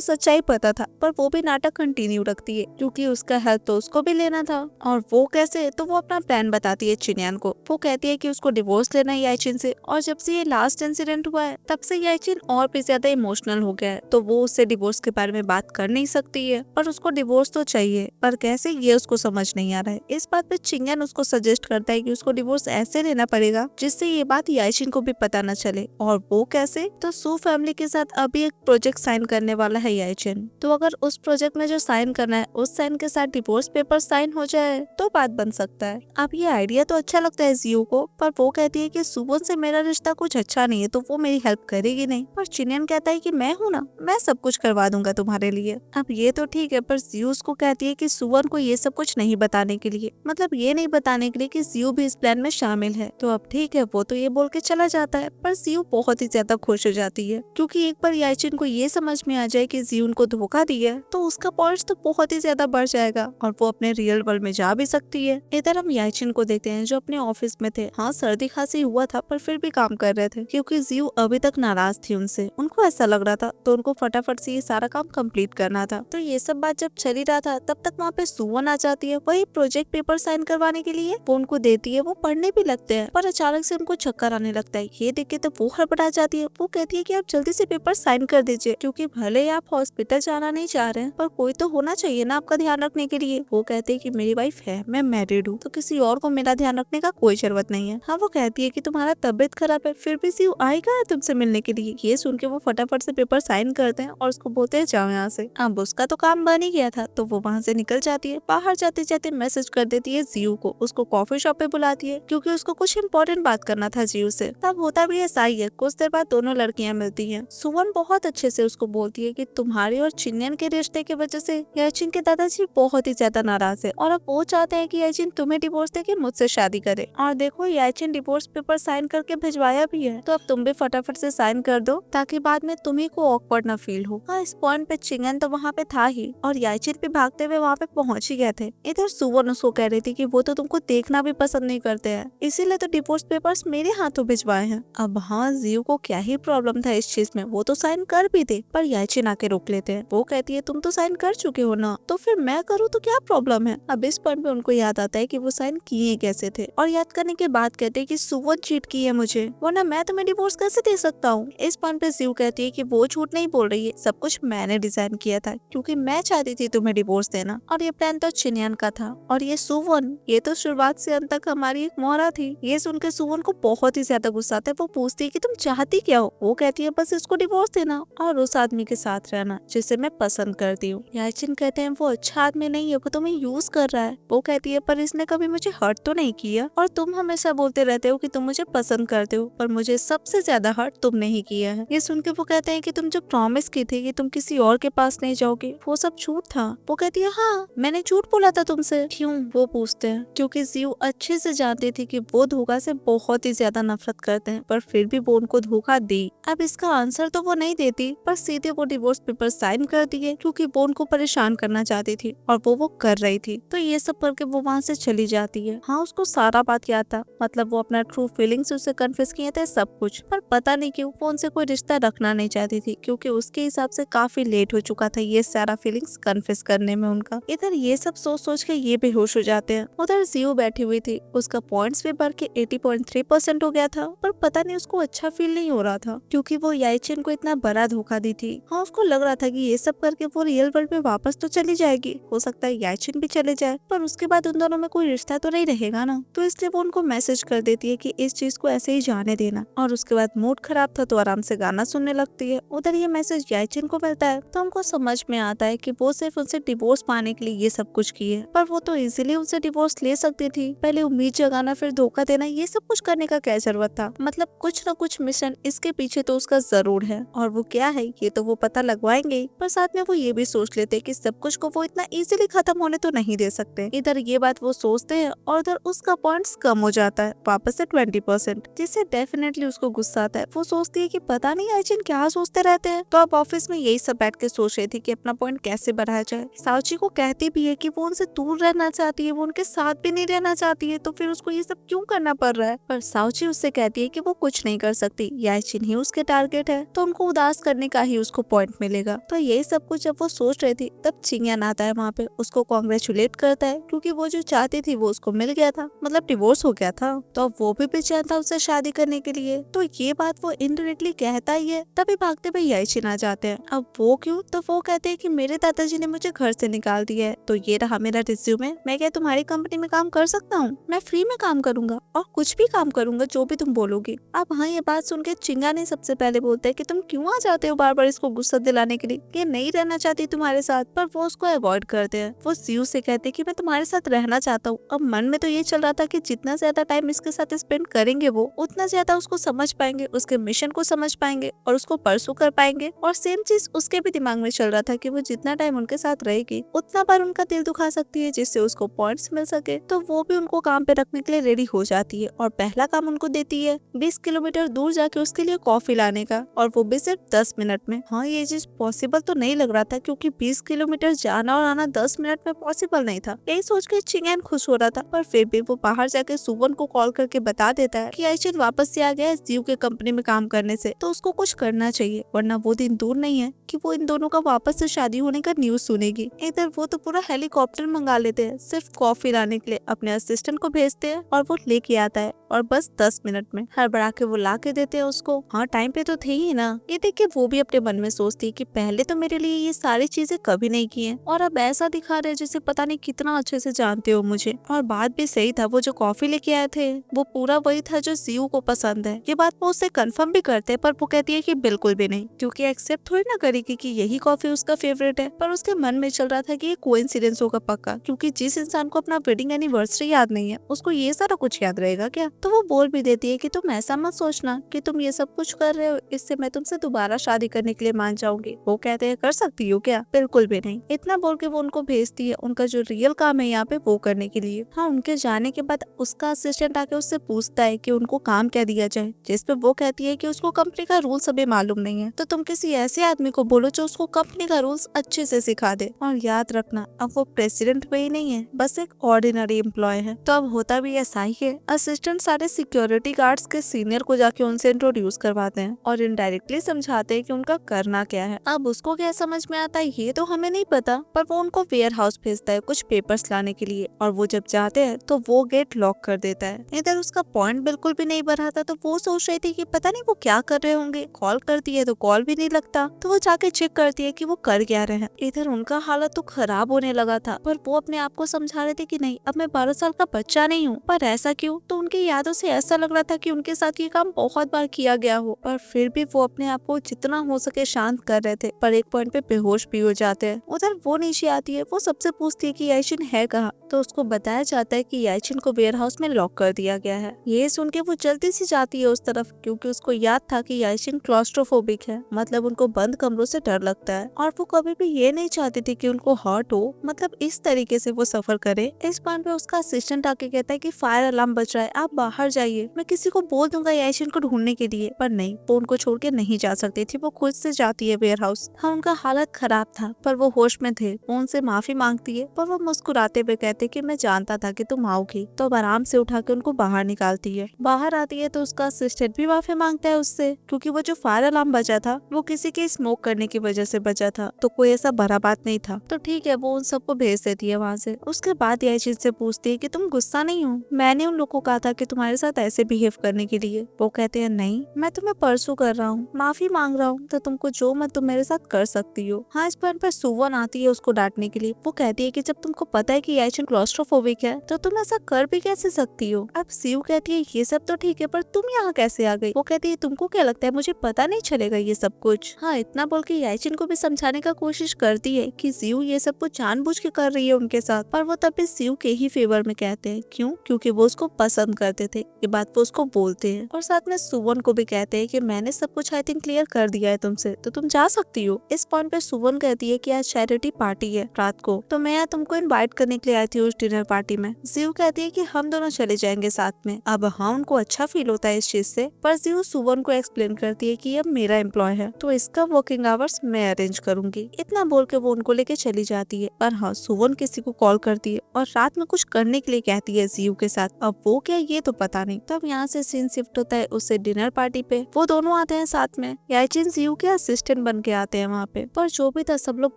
सच्चाई पता था, पर वो भी नाटक कंटिन्यू रखती है क्योंकि उसका हेल्प तो उसको भी लेना था। और वो कैसे, तो वो अपना प्लान बताती है चिन्यान को। वो कहती है कि उसको डिवोर्स लेना है याइचिन से, और जब से ये लास्ट इंसिडेंट हुआ है तब से याइचिन और भी ज्यादा इमोशनल हो गया है, तो वो उससे डिवोर्स के बारे में बात कर नहीं सकती है, पर उसको डिवोर्स तो चाहिए, पर कैसे ये उसको समझ नहीं आ रहा है। इस बात पे चिंगन उसको सजेस्ट करता है कि उसको डिवोर्स ऐसे लेना पड़ेगा जिससे ये बात याइचिन को भी पता न चले। और वो कैसे, तो सू फैमिली के साथ अभी एक प्रोजेक्ट साइन करने वाला है याइचिन, तो अगर उस प्रोजेक्ट में जो साइन करना है उस साइन के साथ डिवोर्स पेपर साइन हो जाए तो बात बन सकता है। अब ये आइडिया तो अच्छा लगता है जियो को, पर वो कहती है कि सुवोन से मेरा रिश्ता कुछ अच्छा नहीं है, तो वो मेरी हेल्प करेगी नहीं। पर चिन्यन कहता है कि मैं हूँ ना, मैं सब कुछ करवा दूंगा तुम्हारे लिए। अब ये तो ठीक है, पर जियो उसको कहती है कि सुवोन को ये सब कुछ नहीं बताने के लिए, मतलब ये नहीं बताने के लिए कि जियो भी इस प्लान में शामिल है। तो अब ठीक है, वो तो ये बोल के चला जाता है, पर जियो बहुत ही ज्यादा खुश हो जाती है क्योंकि एक बार याइचिन को ये समझ में आ जाए कि जियो उनको धोखा दिया है तो उसका पॉइंट्स तो बहुत ही ज्यादा बढ़ जाएगा और वो अपने रियल वर्ल्ड में जा भी सकती है। इधर हम याइचिन को देखते हैं जो अपने ऑफिस में थे। हाँ, सर्दी खांसी हुआ था पर फिर भी काम कर रहे थे क्योंकि जियो अभी तक नाराज थी उनसे, उनको ऐसा लग रहा था, तो उनको फटाफट से ये सारा काम कंप्लीट करना था। तो ये सब बात जब चली रहा था तब तक वहाँ पे सुवोन आ जाती है, वही प्रोजेक्ट पेपर साइन करवाने के लिए। वो उनको देती है, वो पढ़ने भी लगते हैं, पर अचानक से उनको चक्कर आने लगता है। ये देख के तो वो हड़बड़ा जाती है। वो कहती है कि आप जल्दी से पेपर साइन कर दीजिए क्योंकि भले ही आप हॉस्पिटल जाना नहीं चाह रहे हैं, पर कोई तो होना चाहिए ना आपका ध्यान रखने के लिए। वो कहते हैं कि मेरी वाइफ है, मैं मैरिड हूँ, तो किसी और को मेरा ध्यान रखने का कोई जरूरत नहीं है। हाँ, वो कहती है कि तुम्हारा तबीयत खराब है, फिर भी सिर्फ आएगा है तुमसे मिलने के लिए। ये सुन के वो फटाफट से पेपर साइन करते हैं और उसको बोलते हैं जाओ यहाँ से। अब उसका तो काम बन ही गया था, तो वो वहाँ से निकल जाती है। बाहर जाते जाते मैसेज कर देती है जियो को, उसको कॉफी शॉप पे बुलाती है क्योंकि उसको कुछ इंपॉर्टेंट बात करना था जियो से। तब होता भी ऐसा ही है, कुछ देर बाद दोनों लड़कियां मिलती हैं। सुवोन बहुत अच्छे से उसको बोलती है कि तुम्हारे और चिन्यन के रिश्ते की वजह से याइचिन के दादाजी बहुत ही ज्यादा नाराज है और अब वो चाहते हैं कि याइचिन तुम्हें डिवोर्स देके मुझसे शादी करे। और देखो, याइचिन डिवोर्स पेपर साइन करके भिजवाया भी है, तो अब तुम भी फटाफट से साइन कर दो ताकि बाद में तुम्ही को ऑकवर्ड न फील हो। हाँ, इस पॉइंट पे चिंगन तो वहाँ पे था ही और याइचिन भी भागते हुए वहाँ पे पहुँच ही गए थे। इधर सुवोन उसको कह रही थी कि वो तो तुमको देखना भी पसंद नहीं करते हैं, इसीलिए तो डिवोर्स पेपर्स मेरे हाथों भिजवाए हैं। अब हाँ, जियो को क्या ही प्रॉब्लम था इस चीज में, वो तो साइन कर भी दे, पर याइचिन आके रोक लेते हैं। वो कहती है तुम तो साइन कर चुके हो ना, तो फिर मैं करूँ तो क्या प्रॉब्लम है। अब इस पॉइंट पे उनको याद आता है कि वो साइन किए कैसे थे, और याद करने के बाद कहते हैं कि सुवोन चीट की है मुझे, वरना मैं तुम्हें डिवोर्स कैसे दे सकता हूँ। इस पॉइंट पे जियो कहती है कि वो झूठ नहीं बोल रही है, सब कुछ मैंने डिजाइन किया था क्योंकि मैं चाहती थी तुम्हें डिवोर्स देना, और ये प्लान तो चिन्यान का था। और ये सुवोन, ये तो शुरुआत से अंत तक हमारी एक मोहरा थी। ये सुनकर सुवोन को बहुत ही ज्यादा गुस्सा आता है। वो पूछती है कि तुम चाहती क्या हो। वो कहती है बस इसको डिवोर्स देना और उस आदमी के साथ रहना जिसे मैं पसंद करती हूँ। याइचिन कहते हैं वो अच्छा आदमी नहीं है, वो तुम्हें यूज कर रहा है। वो कहती है पर इसने कभी मुझे हर्ट तो नहीं किया, और तुम हमेशा बोलते रहते हो कि तुम मुझे पसंद करते हो, पर मुझे सबसे ज्यादा हर्ट तुमने ही किया है। ये सुन के वो कहते हैं कि तुम जो प्रॉमिस की थी कि तुम किसी और के पास नहीं जाओगे, वो सब झूठ था। वो कहती है हाँ, मैंने झूठ बोला था तुमसे। क्यों? वो पूछते हैं। क्योंकि जियो अच्छे से जानती थी कि वो धोखा से बहुत ही ज्यादा नफरत करते हैं, पर फिर भी वो उनको धोखा दी। अब इसका आंसर तो वो नहीं देती, पर सीधे वो डिवोर्स पेपर साइन कर दिए क्योंकि वो उनको परेशान करना चाहती थी, और वो कर रही थी। तो ये सब करके वो वहाँ से चली जाती है। हाँ, उसको सारा बात याद था, मतलब वो अपना ट्रू फीलिंग्स उसे कन्फेस किए थे सब कुछ, पर पता नहीं क्यों वो उनसे कोई रिश्ता रखना नहीं चाहती थी क्योंकि उसके हिसाब से काफी लेट हो चुका था ये सारा फीलिंग्स कन्फेस करने में उनका। इधर ये सब सोच सोच के ये बेहोश हो जाते हैं। उधर जियो बैठी हुई थी, उसका पॉइंट्स भी बढ़ के 80.3% हो गया था, पर पता नहीं उसको अच्छा फील नहीं हो रहा था क्योंकि वो याइचिन को इतना बड़ा धोखा दी थी। हाँ, उसको लग रहा था कि ये सब करके वो रियल वर्ल्ड में वापस तो चली जाएगी, हो सकता है याइचिन भी चले जाए, पर उसके बाद उन दोनों में कोई रिश्ता तो नहीं रहेगा ना। तो इसलिए वो उनको मैसेज कर देती है कि इस चीज को ऐसे ही जाने देना, और उसके बाद मूड खराब था तो आराम से गाना सुनने लगती है। उधर ये मैसेज याइचिन को मिलता है तो हमको समझ में आता है कि वो सिर्फ उनसे डिवोर्स पाने के लिए ये सब कुछ किए, पर वो तो इजीली उनसे डिवोर्स ले सकती थी। पहले उम्मीद जगाना, फिर धोखा देना, ये सब कुछ करने का क्या जरूरत था। मतलब कुछ न कुछ मिशन इसके पीछे तो उसका जरूर है, और वो क्या है ये तो वो पता लगवाएंगे, पर साथ में वो ये भी सोच लेते कि सब कुछ को वो इतना इजीली खत्म होने तो नहीं दे सकते। इधर ये बात वो सोचते हैं और उधर उसका पॉइंट्स कम हो जाता है वापस से 20%, जिससे डेफिनेटली उसको गुस्सा आता है। वो सोचती है कि पता नहीं याइचिन क्या सोचते रहते हैं। तो अब ऑफिस में यही सब बैठ के सोच रही थी कि अपना पॉइंट कैसे बढ़ाया जाए। साउची को कहती भी है कि वो उनसे दूर रहना चाहती है, वो उनके साथ भी नहीं रहना चाहती है, तो फिर उसको ये सब क्यों करना पड़ रहा है। पर साउची उससे कहती है कि वो कुछ नहीं कर सकती, याइचिन ही उसके टारगेट है, तो उनको उदास करने का ही उसको पॉइंट मिलेगा। तो यही सब कुछ जब वो सोच रही थी तब चिंगयान आता है वहाँ पे, उसको कॉन्ग्रेचुलेट करता है क्योंकि वो जो चाहती थी वो उसको मिल गया था, मतलब डिवोर्स हो गया था। तो अब वो भी बेचैन था उससे शादी करने के लिए। तो ये बात वो इनडायरेक्टली कहता ही है। तभी भागते हुए याइचिन आ जाते हैं। अब वो क्यों, तो वो कहते हैं कि मेरे दादाजी ने मुझे घर से निकाल दिया है, तो ये रहा मेरा रिज्यूमे, मैं क्या तुम्हारी कंपनी में काम कर सकता हूँ? मैं फ्री में काम करूंगा और कुछ भी काम करूंगा जो भी तुम बोलोगी। अब हाँ, ये बात सुन के चिंगा ने सबसे पहले बोलते है कि तुम क्यों आ जाते हो बार बार इसको गुस्सा दिलाने के लिए, ये नहीं रहना चाहती तुम्हारे साथ। पर वो उसको अवॉइड करते हैं। वो जियो से कहते हैं कि मैं तुम्हारे साथ रहना चाहता हूँ। अब मन में तो ये चल रहा था कि जितना ज्यादा टाइम इसके साथ स्पेंड करेंगे वो उतना ज्यादा उसको समझ पाएंगे, उसके मिशन को समझ पाएंगे और उसको परसू कर पाएंगे। और सेम चीज उसके भी दिमाग में चल रहा था कि वो जितना टाइम उनके साथ रहेगी उतना बार उनका दिल दुखा सकती है, जिससे उसको पॉइंट्स मिल सके। तो वो भी उनको काम पे रखने के लिए रेडी हो जाती है और पहला काम उनको देती है 20 किलोमीटर दूर जाके उसके लिए कॉफी लाने का, और वो भी सिर्फ 10 मिनट में। हाँ, ये चीज पॉसिबल तो नहीं लग रहा था क्योंकि 20 किलोमीटर जाना और आना 10 मिनट में पॉसिबल नहीं था। यही सोच के चिंगयान खुश हो रहा था। पर फिर भी वो बाहर जाके सुवन को कॉल करके बता देता है कि याइचिन वापस से आ गया है जियो के कंपनी में काम करने से, तो उसको कुछ करना चाहिए वरना वो दिन दूर नहीं है कि वो इन दोनों का वापस से शादी होने का न्यूज सुनेगी। इधर वो तो पूरा हेलीकॉप्टर मंगा लेते हैं सिर्फ कॉफी लाने के लिए, अपने असिस्टेंट को भेजते हैं और वो लेके आता है और बस 10 मिनट में हड़बड़ा के वो ला के देते हैं उसको। हाँ, टाइम पे तो थे ही ना। ये देख के वो भी अपने मन में सोचती है कि पहले तो मेरे लिए ये सारी चीजें कभी नहीं की हैं और अब ऐसा दिखा रहे जैसे पता नहीं कितना अच्छे से जानते हो मुझे। और बात भी सही था, वो जो कॉफी लेके आए थे वो पूरा वही था जो जियो को पसंद है। ये बात वो उससे कंफर्म भी करते हैं, पर वो कहती है कि बिल्कुल भी नहीं, क्योंकि एक्सेप्ट थोड़ी ना करेगी कि यही कॉफी उसका फेवरेट है। पर उसके मन में चल रहा था कि ये कोइंसिडेंस होगा पक्का, क्योंकि जिस इंसान को अपना वेडिंग एनिवर्सरी याद नहीं है उसको ये सारा कुछ याद रहेगा क्या। तो वो बोल भी देती है कि तुम ऐसा मत सोचना कि तुम ये सब कुछ कर रहे हो इससे मैं तुमसे दोबारा शादी करने के लिए मान जाऊंगी। वो कहते हैं कर सकती हो क्या? बिल्कुल भी नहीं। इतना बोल के वो उनको भेजती है उनका जो रियल काम है यहाँ पे वो करने के लिए। हाँ, उनके जाने के बाद उसका असिस्टेंट आके उससे पूछता है कि उनको काम क्या दिया जाए, जिस पे वो कहती है कि उसको कंपनी का रूल्स अभी मालूम नहीं है, तो तुम किसी ऐसे आदमी को बोलो जो उसको कंपनी का रूल्स अच्छे से सिखा दे। और याद रखना, अब वो प्रेसिडेंट भी नहीं है, बस एक ऑर्डिनरी एम्प्लॉय है। तो अब होता भी ऐसा ही है, असिस्टेंट सारे सिक्योरिटी गार्ड्स के सीनियर को जाके उनसे इंट्रोड्यूस करवाते हैं और इनडायरेक्टली समझाते हैं कि उनका करना क्या है। अब उसको क्या समझ में आता है ये तो हमें नहीं पता, पर वो उनको वेयर हाउस भेजता है कुछ पेपर्स लाने के लिए, और वो जब जाते हैं तो वो गेट लॉक कर देता है। इधर उसका पॉइंट बिल्कुल भी नहीं बढ़ा था, तो वो सोच रही थी कि पता नहीं वो क्या कर रहे होंगे। कॉल करती है तो कॉल भी नहीं लगता, तो वो जाके चेक करती है कि वो कर क्या रहे हैं। इधर उनका हालत तो खराब होने लगा था, पर वो अपने आप को समझा रहे थे कि नहीं, अब मैं 12 साल का बच्चा नहीं हूँ। पर ऐसा क्यों? तो उनकी यादों से ऐसा लग रहा था कि उनके साथ ये काम बहुत बार किया गया हो, पर फिर भी वो अपने आप को जितना हो सके शांत कर रहे थे, पर एक पॉइंट पे बेहोश भी हो जाते हैं। उधर वो नीचे आती है, वो सबसे पूछती है कि याइचिन है कहाँ, तो उसको बताया जाता है कि याइचिन को वेयर हाउस में लॉक कर दिया गया है। ये सुन के वो जल्दी से जाती है उस तरफ, क्योंकि उसको याद था कि याइचिन क्लॉस्ट्रोफोबिक है, मतलब उनको बंद कमरों से डर लगता है, और वो कभी भी ये नहीं चाहती थी कि उनको हर्ट हो, मतलब इस तरीके से वो सफर करे। इस पॉइंट पे उसका असिस्टेंट आके कहता है कि फायर अलार्म बज रहा है, आप बाहर जाइए, मैं किसी को बोल दूंगा याइचिन को ढूंढने के लिए। पर नहीं, वो उनको छोड़ के नहीं जा सकती थी, वो खुद से जाती है वेयर हाउस। हाँ, उनका हालत खराब था पर वो होश में थे। वो उनसे माफी मांगती है, पर वो मुस्कुराते हुए कहते कि मैं जानता था कि तुम आओगी, तो अब आराम से उठा के उनको बाहर निकालती है। बाहर आती है तो उसका असिस्टेंट भी माफी मांगता है उससे, क्योंकि वो जो फायर अलार्म बजा था वो किसी के स्मोक करने की वजह से बजा था, तो कोई ऐसा बड़ा बात नहीं था। तो ठीक है, वो उन सबको भेज देती है वहाँ से। उसके बाद यह चीज से पूछती है कि तुम गुस्सा नहीं हो, मैंने उन लोगों को कहा था कि तुम्हारे साथ ऐसे बिहेव करने के लिए। वो कहते हैं नहीं, मैं तुम्हें परसू कर रहा हूँ, माफी मांग रहा हूँ, तो तुमको जो मत तुम मेरे साथ कर सकती हो। हाँ, इस पॉइंट पर सुवन आती है उसको डांटने के लिए। वो कहती है कि जब तुमको पता है कि याइचिन क्लॉस्ट्रोफोबिक है तो तुम ऐसा कर भी कैसे सकती हो। अब सीयू कहती है ये सब तो ठीक है, पर तुम यहाँ कैसे आ गई। वो कहती है तुमको क्या लगता है मुझे पता नहीं चलेगा ये सब कुछ। हाँ, इतना बोल के याइचिन को भी समझाने का कोशिश करती है कि सीयू ये सब कुछ जानबूझ के कर रही है उनके साथ, पर वो तब भी सीयू के ही फेवर में कहते हैं। क्यों? क्योंकि वो उसको पसंद करते थे, ये बात वो उसको बोलते हैं। और साथ में सुवन को भी कहते हैं कि मैंने सब कुछ आई थिंक क्लियर कर दिया है तुमसे, तो तुम जा सकती हो। इस पॉइंट पे सुवन कहती है कि आज चैरिटी पार्टी है रात को, तो मैं यहाँ तुमको इनवाइट करने के लिए आई थी उस डिनर पार्टी में। जियो कहती है कि हम दोनों चले जाएंगे साथ में। अब हाँ, उनको अच्छा फील होता है इस चीज से, पर जियो सुवन को एक्सप्लेन करती है कि अब मेरा एम्प्लॉय है तो इसका वर्किंग आवर्स मैं अरेंज करूंगी। इतना बोल के वो उनको लेके चली जाती है। पर हाँ, सुवन किसी को कॉल करती है और रात में कुछ करने के लिए कहती है जियू के साथ। अब वो क्या ये तो पता नहीं। तब यहाँ से सीन शिफ्ट होता है उससे डिनर पार्टी पे। वो दोनों आते हैं साथ में। याइचिन जियू के असिस्टेंट बन के आते हैं वहाँ पे। पर जो भी था सब लोग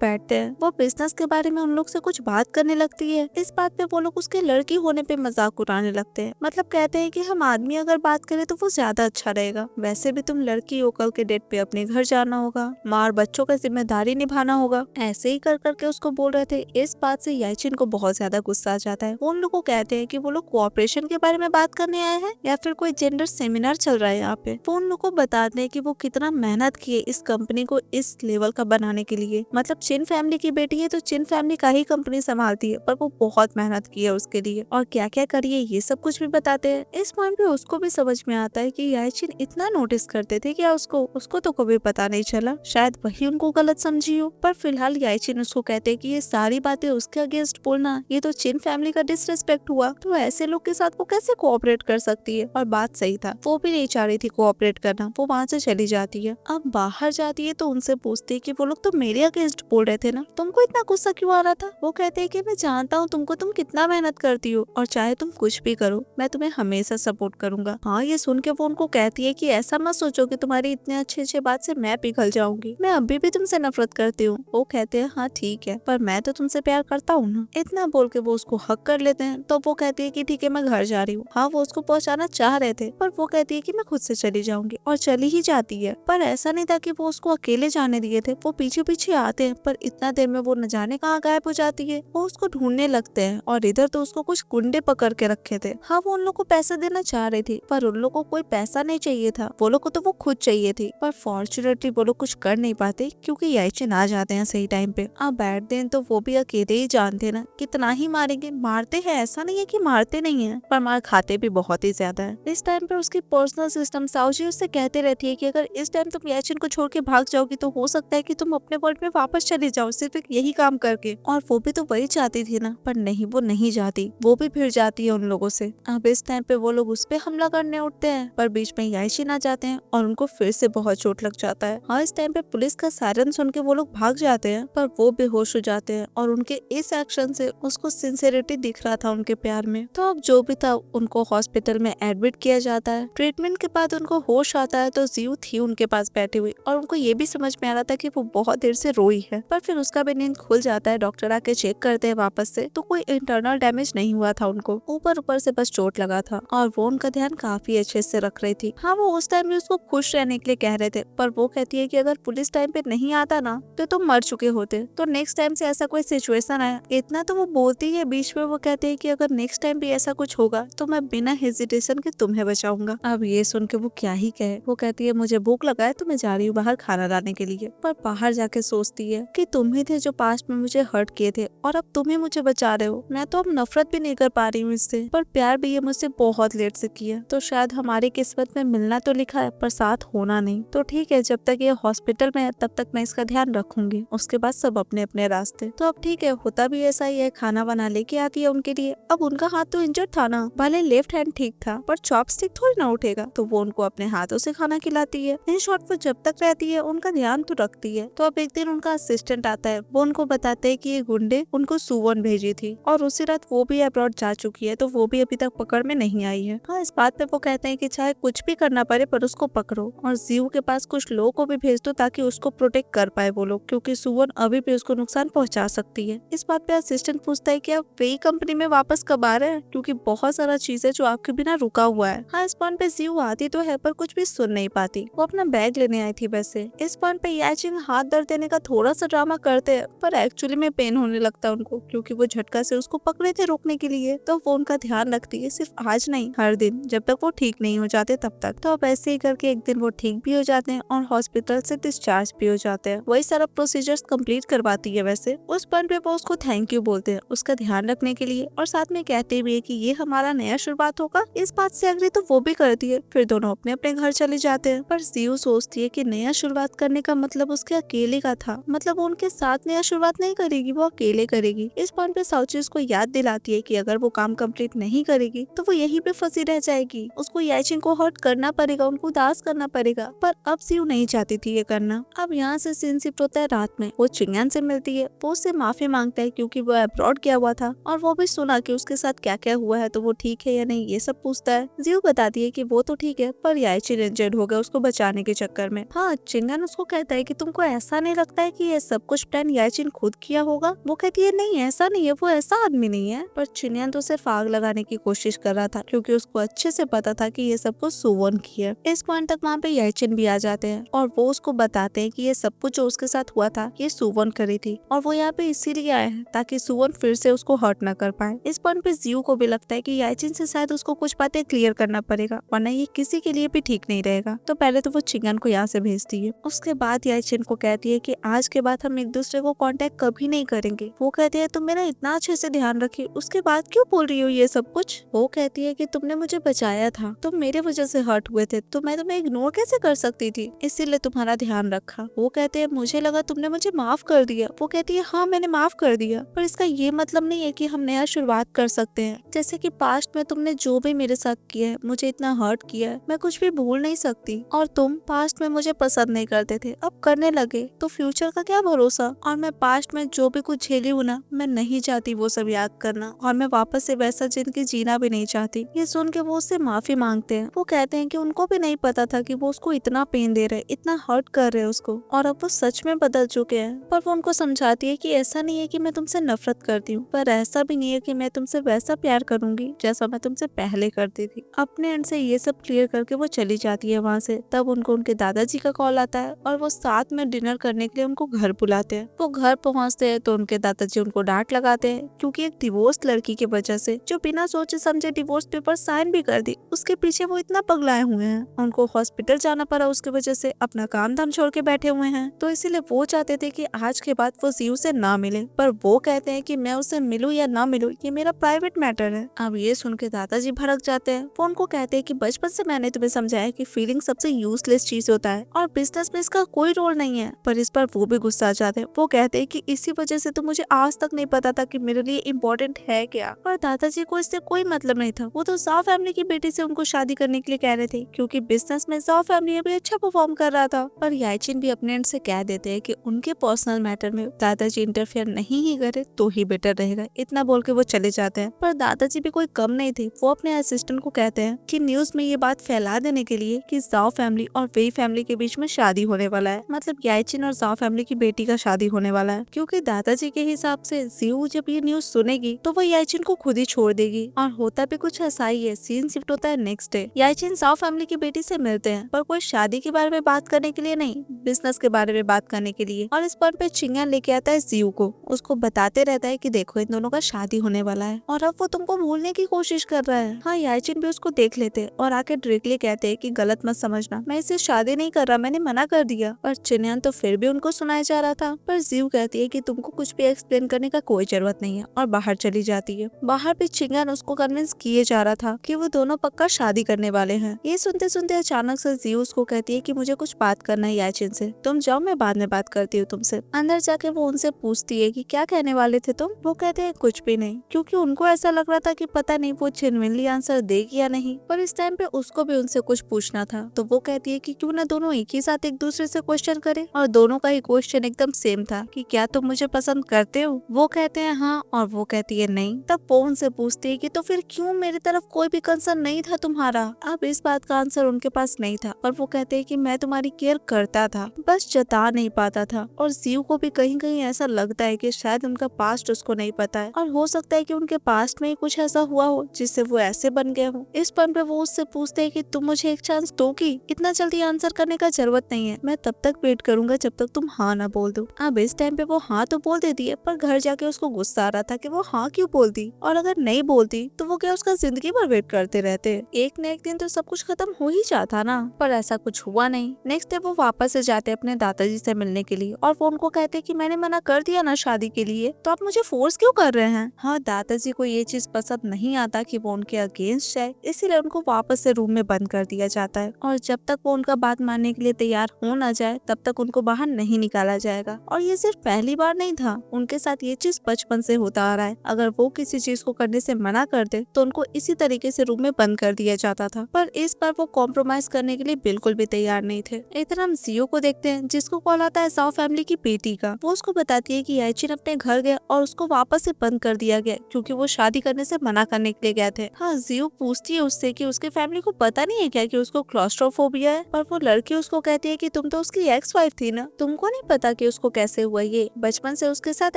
बैठते हैं। वो बिजनेस के बारे में उन लोग से कुछ बात करने लगती है। इस बात पे वो लोग उसके लड़की होने पे मजाक उड़ाने लगते हैं। मतलब कहते हैं कि हम आदमी अगर बात करें तो वो ज्यादा अच्छा रहेगा। वैसे भी तुम लड़की हो, कल के डेट पे अपने घर जाना होगा, माँ और बच्चों का जिम्मेदारी निभाना होगा। ऐसे ही कर करके उसको बोल रहे थे। इस बात से याइचिन को बहुत ज्यादा गुस्सा आ जाता है। वो उन लोग को कहते हैं कि वो लोग कोऑपरेशन के बारे में बात करने आए हैं या फिर कोई जेंडर सेमिनार चल रहा है यहाँ पे। वो उन लोग को बताते हैं कि वो कितना मेहनत किए इस कंपनी को इस लेवल का बनाने के लिए। मतलब चिन फैमिली की बेटी है तो चिन फैमिली का ही कंपनी संभालती है, पर वो बहुत मेहनत की है उसके लिए और क्या क्या करिए ये सब कुछ भी बताते हैं। इस पॉइंट पे उसको भी समझ में आता है कि याइचिन इतना नोटिस करते थे क्या उसको तो कभी पता नहीं चला। शायद वही उनको गलत समझी हो। पर फिलहाल याइचिन उसको कहते हैं कि ये सारी बातें उसके अगेंस्ट बोलना ये तो चिन फैमिली का डिसरेस्पेक्ट हुआ। तो ऐसे लोग के साथ वो कैसे कोऑपरेट कर सकती है। और बात सही था, वो भी नहीं चाह रही थी कोऑपरेट करना। वो वहाँ से चली जाती है। अब बाहर जाती है तो उनसे पूछती है कि वो लोग तो मेरे अगेंस्ट बोल रहे थे ना, तुमको इतना गुस्सा क्यों आ रहा था। वो कहते हैं कि मैं जानता हूँ तुम कितना मेहनत करती हो और चाहे तुम कुछ भी करो मैं तुम्हें हमेशा सपोर्ट करूंगा। हाँ, ये सुन के वो उनको कहती है कि ऐसा मत सोचो कि तुम्हारी इतने अच्छे बात से मैं पिघल जाऊंगी। मैं अभी भी तुमसे नफरत करती हूँ। वो कहते हैं हाँ ठीक है, पर मैं तो तुमसे प्यार करता हूँ ना। इतना बोल के वो उसको हक कर लेते हैं। तो वो कहती है कि ठीक है मैं घर जा रही हूँ। हाँ, वो उसको पहुँचाना चाह रहे थे पर वो कहती है कि मैं खुद से चली जाऊंगी और चली ही जाती है। पर ऐसा नहीं था कि वो उसको अकेले जाने दिए थे। वो पीछे पीछे आते हैं पर इतना देर में वो न जाने कहाँ गायब हो जाती है। वो उसको ढूंढने लगते हैं और इधर तो उसको कुछ गुंडे पकड़ के रखे थे। हाँ, वो उन लोग को पैसे देना चाह रही थी पर उन लोग को कोई पैसा नहीं चाहिए था। वो लोग को तो वो खुद चाहिए थी। पर फॉर्चुनेटली वो लोग कुछ कर नहीं पाते क्योंकि याइचिन आ जाते हैं सही टाइम पे। अब बैठते हैं तो वो भी अकेले ही जानते ना कितना ही मारेंगे। मारते हैं, ऐसा नहीं है कि मारते नहीं है, पर मार खाते भी बहुत ही ज्यादा है। इस टाइम पे उसकी पर्सनल सिस्टम साउजी उससे कहते रहती है कि अगर इस टाइम तुम याइचिन को छोड़ के भाग जाओगी तो हो सकता है कि तुम अपने वर्ल्ड में वापस चली जाओ सिर्फ एक यही काम करके। और वो भी तो वही चाहती थी ना, पर नहीं, वो नहीं जाती। वो भी फिर जाती है उन लोगों से। अब इस टाइम पे वो लोग उस पे हमला करने उठते हैं पर बीच में याइचिन आ जाते हैं और उनको फिर से बहुत चोट लग जाता है। हाँ, इस टाइम पे पुलिस का सायरन सुन के वो लोग भाग जाते हैं पर वो बेहोश हो जाते हैं और उनके इस एक्शन से उसको सिंसियरिटी दिख रहा था उनके प्यार में। तो अब जो भी था उनको हॉस्पिटल में एडमिट किया जाता है। ट्रीटमेंट के बाद उनको होश आता है तो जियू थी उनके पास बैठी हुई और उनको ये भी समझ में आ रहा था कि वो बहुत देर से रोई है। पर फिर उसका भी नींद खुल जाता है। डॉक्टर आके चेक करते हैं वापस से तो कोई इंटरनल डैमेज नहीं हुआ था उनको, ऊपर से बस चोट लगा था और वो उनका ध्यान काफी अच्छे से रख रही थी। हाँ, वो उस टाइम भी उसको खुश रहने के लिए कह रहे थे पर वो कहती है कि अगर पुलिस टाइम पे नहीं आता ना तो तुम मर चुके होते। तो नेक्स्ट टाइम से ऐसा कोई सिचुएशन आया इतना तो वो बोलती है। बीच में वो कहते हैं कि अगर नेक्स्ट टाइम भी ऐसा कुछ होगा तो मैं बिना हेजिटेशन के तुम्हें बचाऊंगा। अब ये सुन के वो क्या ही कहे। वो कहती है मुझे भूख लगा है तो मैं जा रही हूँ बाहर खाना लाने के लिए। पर बाहर जाके सोचती है कि तुम ही थे जो पास्ट में मुझे हर्ट किए थे और अब तुम ही मुझे बचा रहे हो। मैं तो अब नफरत भी नहीं कर पा रही हूँ इससे, पर प्यार भी ये मुझसे बहुत लेट से किया। तो शायद हमारी किस्मत में मिलना तो लिखा है पर साथ होना नहीं। तो ठीक है, जब तक ये हॉस्पिटल में है तब तक मैं इसका ध्यान रखूंगी, उसके बाद सब अपने अपने रास्ते। तो अब ठीक है, होता भी ऐसा ही है। खाना बना लेके आती है उनके लिए। अब उनका हाथ तो इंजर्ड था ना, भले लेफ्ट हैंड ठीक था पर चॉपस्टिक थोड़ी ना उठेगा, तो वो उनको अपने हाथों से खाना खिलाती है। इन शॉर्ट वो जब तक रहती है उनका ध्यान तो रखती है। तो अब एक दिन उनका असिस्टेंट आता है। वो उनको बताते है कि ये गुंडे उनको सुवन भेजी थी और उसी रात वो भी अब्रॉड जा चुकी है, तो वो भी अभी तक पकड़ में नहीं आई है। हाँ, इस बात पे वो कहते हैं कि चाहे कुछ भी करना पड़े पर उसको पकड़ो और जियू के पास कुछ लोगों को भी भेज दो ताकि उसको प्रोटेक्ट कर पाए वो लोग, क्योंकि सुवन अभी भी उसको नुकसान पहुंचा सकती है। इस बात पे असिस्टेंट पूछता है कि आप वही कंपनी में वापस कब आ रहे हैं, क्योंकि बहुत सारा चीज है जो आपके बिना रुका हुआ है। हाँ, इस पॉइंट पे जियू आती तो है पर कुछ भी सुन नहीं पाती। वो अपना बैग लेने आई थी वैसे। इस पॉइंट पे याचिन हाथ दर्द देने का थोड़ा सा ड्रामा करते हैं पर एक्चुअली में पेन होने लगता है उनको, क्योंकि वो झटका से उसको पकड़े थे रोकने के लिए। तो वो उनका ध्यान रखती है, सिर्फ आज नहीं हर दिन, जब तक वो ठीक नहीं हो जाते तब तक। तो अब ऐसे ही करके एक दिन वो ठीक भी हो जाते हैं और हॉस्पिटल से डिस्चार्ज भी हो जाते हैं। वही सारा प्रोसीजर्स कंप्लीट करवाती है वैसे। उस पॉइंट पे वो उसको थैंक यू बोलते हैं उसका ध्यान रखने के लिए और साथ में कहते भी है कि ये हमारा नया शुरुआत होगा। इस बात से अग्री तो वो भी करती है। फिर दोनों अपने अपने घर चले जाते हैं। पर जियू सोचती है कि नया शुरुआत करने का मतलब उसके अकेले का था, मतलब वो उनके साथ नया शुरुआत नहीं करेगी, वो अकेले करेगी। इस पॉइंट पे साउची उसको याद दिलाती है कि अगर वो काम कंप्लीट नहीं करेगी तो वो यहीं पे फंसी रह जाएगी। उसको याचिन को हर्ट करना पड़ेगा, उनको उदास करना पड़ेगा। पर अब जियो नहीं चाहती थी ये करना। अब यहाँ से सीन शिफ्ट होता है रात में। वो चिंगन से मिलती है, वो उससे माफी मांगता है क्योंकि वो अब्रॉड गया हुआ था और वो भी सुना कि उसके साथ क्या क्या हुआ है, तो वो ठीक है या नहीं ये सब पूछता है। जियो बताती है कि वो तो ठीक है पर याइचिन इंजर्ड हो गया उसको बचाने के चक्कर में। हाँ, चिंगन उसको कहता है कि तुमको ऐसा नहीं लगता है कि ये सब कुछ प्लान याइचिन खुद किया होगा? वो कहती है नहीं ऐसा नहीं है, वो ऐसा आदमी नहीं है। पर चिंगन तो सिर्फ आग लगाने की कोशिश कर रहा था क्योंकि उसको अच्छे से पता था कि ये सब कुछ सुवोन की है। इस पॉइंट तक वहाँ पे याइचिन भी आ जाते हैं और वो उसको बताते हैं कि ये सब कुछ जो उसके साथ हुआ था ये सुवोन करी थी और वो यहाँ पे इसीलिए आए हैं ताकि सुवोन फिर से उसको हर्ट न कर पाए। इस पॉइंट पे जियो को भी लगता है कि याइचिन से शायद उसको कुछ बातें क्लियर करना पड़ेगा वरना ये किसी के लिए भी ठीक नहीं रहेगा। तो पहले तो वो चिंगन को यहाँ से भेजती है। उसके बाद याइचिन को कहती है कि आज के बाद हम एक दूसरे को कांटेक्ट कभी नहीं करेंगे। वो कहती है तुम मेरा इतना अच्छे से ध्यान रखी, उसके बाद क्यों बोल रही हो ये सब कुछ? वो कहती है कि तुमने मुझे बचाया था, तुम मेरे वजह से हर्ट हुए थे तो मैं तुम्हें इग्नोर कैसे कर सकती थी, इसीलिए तुम्हारा ध्यान रखा। वो कहते हैं मुझे लगा तुमने मुझे माफ कर दिया। वो कहती है हाँ मैंने माफ कर दिया, पर इसका ये मतलब नहीं है कि हम नया शुरुआत कर सकते हैं। जैसे कि पास्ट में तुमने जो भी मेरे साथ किया है, मुझे इतना हर्ट किया है, मैं कुछ भी भूल नहीं सकती। और तुम पास्ट में मुझे पसंद नहीं करते थे, अब करने लगे तो फ्यूचर का क्या भरोसा। और मैं पास्ट में जो भी कुछ झेली हूँ ना, मैं नहीं चाहती वो सब याद करना और मैं वापस से वैसा जिंदगी जीना भी नहीं चाहती। ये सुन के वो उससे माफी मांगते हैं। वो कहते हैं कि उनको भी नहीं पता था कि वो उसको इतना पेन दे रहे, इतना हर्ट कर रहे उसको और अब वो सच में बदल चुके हैं। पर वो उनको समझाती है कि ऐसा नहीं है कि मैं तुमसे नफरत करती हूँ, पर ऐसा भी नहीं है कि मैं तुमसे वैसा प्यार करूंगी जैसा मैं तुमसे पहले करती थी। अपने एंड से ये सब क्लियर करके वो चली जाती है वहाँ से। तब उनको उनके दादाजी का कॉल आता है और वो साथ में डिनर करने के लिए उनको घर बुलाते हैं। वो घर पहुँचते हैं तो उनके दादाजी उनको डांट लगाते हैं क्योंकि एक डिवोर्स लड़की की वजह से जो बिना सोचे समझे डिवोर्स पेपर साइन भी कर दी, उसके पीछे वो इतना पगलाए हुए हैं। उनको हॉस्पिटल जाना पड़ा उसकी वजह से, अपना काम धाम छोड़ के बैठे हुए हैं। तो इसीलिए वो चाहते थे कि आज के बाद वो जियो से ना मिले, पर वो कहते हैं कि मैं उससे मिलूं या ना मिलूं ये मेरा प्राइवेट मैटर है। अब ये सुन के दादाजी भड़क जाते हैं। वो उनको कहते हैं कि बचपन से मैंने तुम्हें समझाया कि फीलिंग सबसे यूजलेस चीज होता है और बिजनेस में इसका कोई रोल नहीं है। पर इस पर वो भी गुस्सा आ जाते हैं। वो कहते हैं कि इसी वजह से तो मुझे आज तक नहीं पता था कि मेरे लिए इम्पोर्टेंट है क्या। पर दादाजी को इससे कोई मतलब नहीं था। वो तो साफ फैमिली की बेटी से उनको शादी करने के लिए कह रहे थे क्योंकि बिजनेस में साफ फैमिली भी अच्छा परफॉर्म कर रहा था। पर याइचिन भी अपने एंड से कह देते हैं कि उनके पर्सनल मैटर में दादाजी इंटरफेयर नहीं ही करे तो ही बेटर रहेगा। इतना बोल के वो चले जाते हैं। पर दादाजी भी कोई कम नहीं थे। वो अपने असिस्टेंट को कहते हैं कि न्यूज में ये बात फैला देने के लिए कि जाओ फैमिली और वेई फैमिली के बीच में शादी होने वाला है, मतलब याइचिन और जाओ फैमिली की बेटी का शादी होने वाला है। क्योंकि दादाजी के हिसाब से जियो जब ये न्यूज सुनेगी तो वो याइचिन को खुद ही छोड़ देगी। और होता भी कुछ ऐसा ही है। सीन शिफ्ट होता है नेक्स्ट डे। याइचिन जाओ फैमिली की बेटी से मिलते हैं, पर कोई शादी के बारे में बात करने के लिए नहीं, बिजनेस के बारे में बात करने के लिए। और इस पर पे चिंगन लेके आता है जियो को, उसको बताते रहता है कि देखो इन दोनों का शादी होने वाला है और अब वो तुमको भूलने की कोशिश कर रहा है। हाँ, याइचिन भी उसको देख लेते हैं और आके डायरेक्टली कहते हैं कि गलत मत समझना, मैं इससे शादी नहीं कर रहा, मैंने मना कर दिया। पर चिंगन तो फिर भी उनको सुनाया जा रहा था। पर जियो कहती है कि तुमको कुछ भी एक्सप्लेन करने का कोई जरूरत नहीं है और बाहर चली जाती है। बाहर भी चिंगन उसको कन्विंस किए जा रहा था कि वो दोनों पक्का शादी करने वाले हैं। ये सुनते सुनते अचानक से जियो उसको कहती है कि मुझे कुछ बात करना है याइचिन से, तुम जाओ मैं बाद में बात करती हूँ तुमसे। अंदर जाके वो उनसे पूछती है कि क्या कहने वाले थे तुम? वो कहते हैं कुछ भी नहीं, क्योंकि उनको ऐसा लग रहा था कि पता नहीं वो जेन्युइनली आंसर देगी या नहीं। पर इस टाइम पे उसको भी उनसे कुछ पूछना था। तो वो कहती है कि क्यों ना दोनों एक ही साथ एक दूसरे से क्वेश्चन करें। और दोनों का ही क्वेश्चन एकदम सेम था कि क्या तुम मुझे पसंद करते हो? वो कहते हैं हाँ और वो कहती है नहीं। तब वो उनसे पूछती है कि तो फिर क्यों मेरी तरफ कोई भी कंसर्न नहीं था तुम्हारा? अब इस बात का आंसर उनके पास नहीं था। पर वो कहते हैं कि मैं तुम्हारी केयर करता था, बस जता नहीं पाता था। और जियो को भी कहीं कहीं ऐसा लगता है कि शायद उनका पास्ट उसको नहीं पता है और हो सकता है कि उनके पास्ट में ही कुछ ऐसा हुआ हो जिससे वो ऐसे बन गए हो। इस पॉइंट पे वो उससे पूछते हैं कि तुम मुझे एक चांस दोगी? इतना जल्दी आंसर करने का जरूरत नहीं है, मैं तब तक वेट करूंगा जब तक तुम हाँ ना बोल दो। अब इस टाइम पे वो हाँ तो बोल देती है, पर घर जाके उसको गुस्सा आ रहा था कि वो हाँ क्यों बोलती, और अगर नहीं बोलती तो वो क्या उसका जिंदगी भर वेट करते रहते। एक न एक दिन तो सब कुछ खत्म हो ही जाता ना, पर ऐसा कुछ हुआ नहीं। नेक्स्ट डे वो वापस से जाते अपने दादाजी से मिलने के लिए और वो उनको कहते कि मैंने मना कर दिया ना शादी के लिए, तो आप मुझे फोर्स क्यों कर रहे हैं? हाँ, दादाजी को ये चीज पसंद नहीं आता कि वो उनके अगेंस्ट जाए, इसीलिए उनको वापस से रूम में बंद कर दिया जाता है और जब तक वो उनका बात मानने के लिए तैयार हो ना जाए तब तक उनको बाहर नहीं निकाला जाएगा। और ये सिर्फ पहली बार नहीं था, उनके साथ ये चीज बचपन से होता आ रहा है। अगर वो किसी चीज को करने से मना करते तो उनको इसी तरीके से रूम में बंद कर दिया जाता था। पर इस बार वो कॉम्प्रोमाइज करने के लिए बिल्कुल भी तैयार नहीं थे। इधर हम जियो को देखते हैं जिसको कॉल आता है साओ फैमिली की बेटी का। वो उसको बताती है कि याइचिन अपने घर गया और उसको वापस से बंद कर दिया गया क्योंकि वो शादी करने से मना करने के लिए गए थे। हाँ, जियो पूछती है उससे कि उसके फैमिली को पता नहीं है क्या कि उसको क्लॉस्ट्रोफोबिया है, पर वो लड़की उसको कहती है कि तुम तो उसकी एक्स वाइफ थी ना, तुमको नहीं पता कि उसको कैसे हुआ, ये बचपन से उसके साथ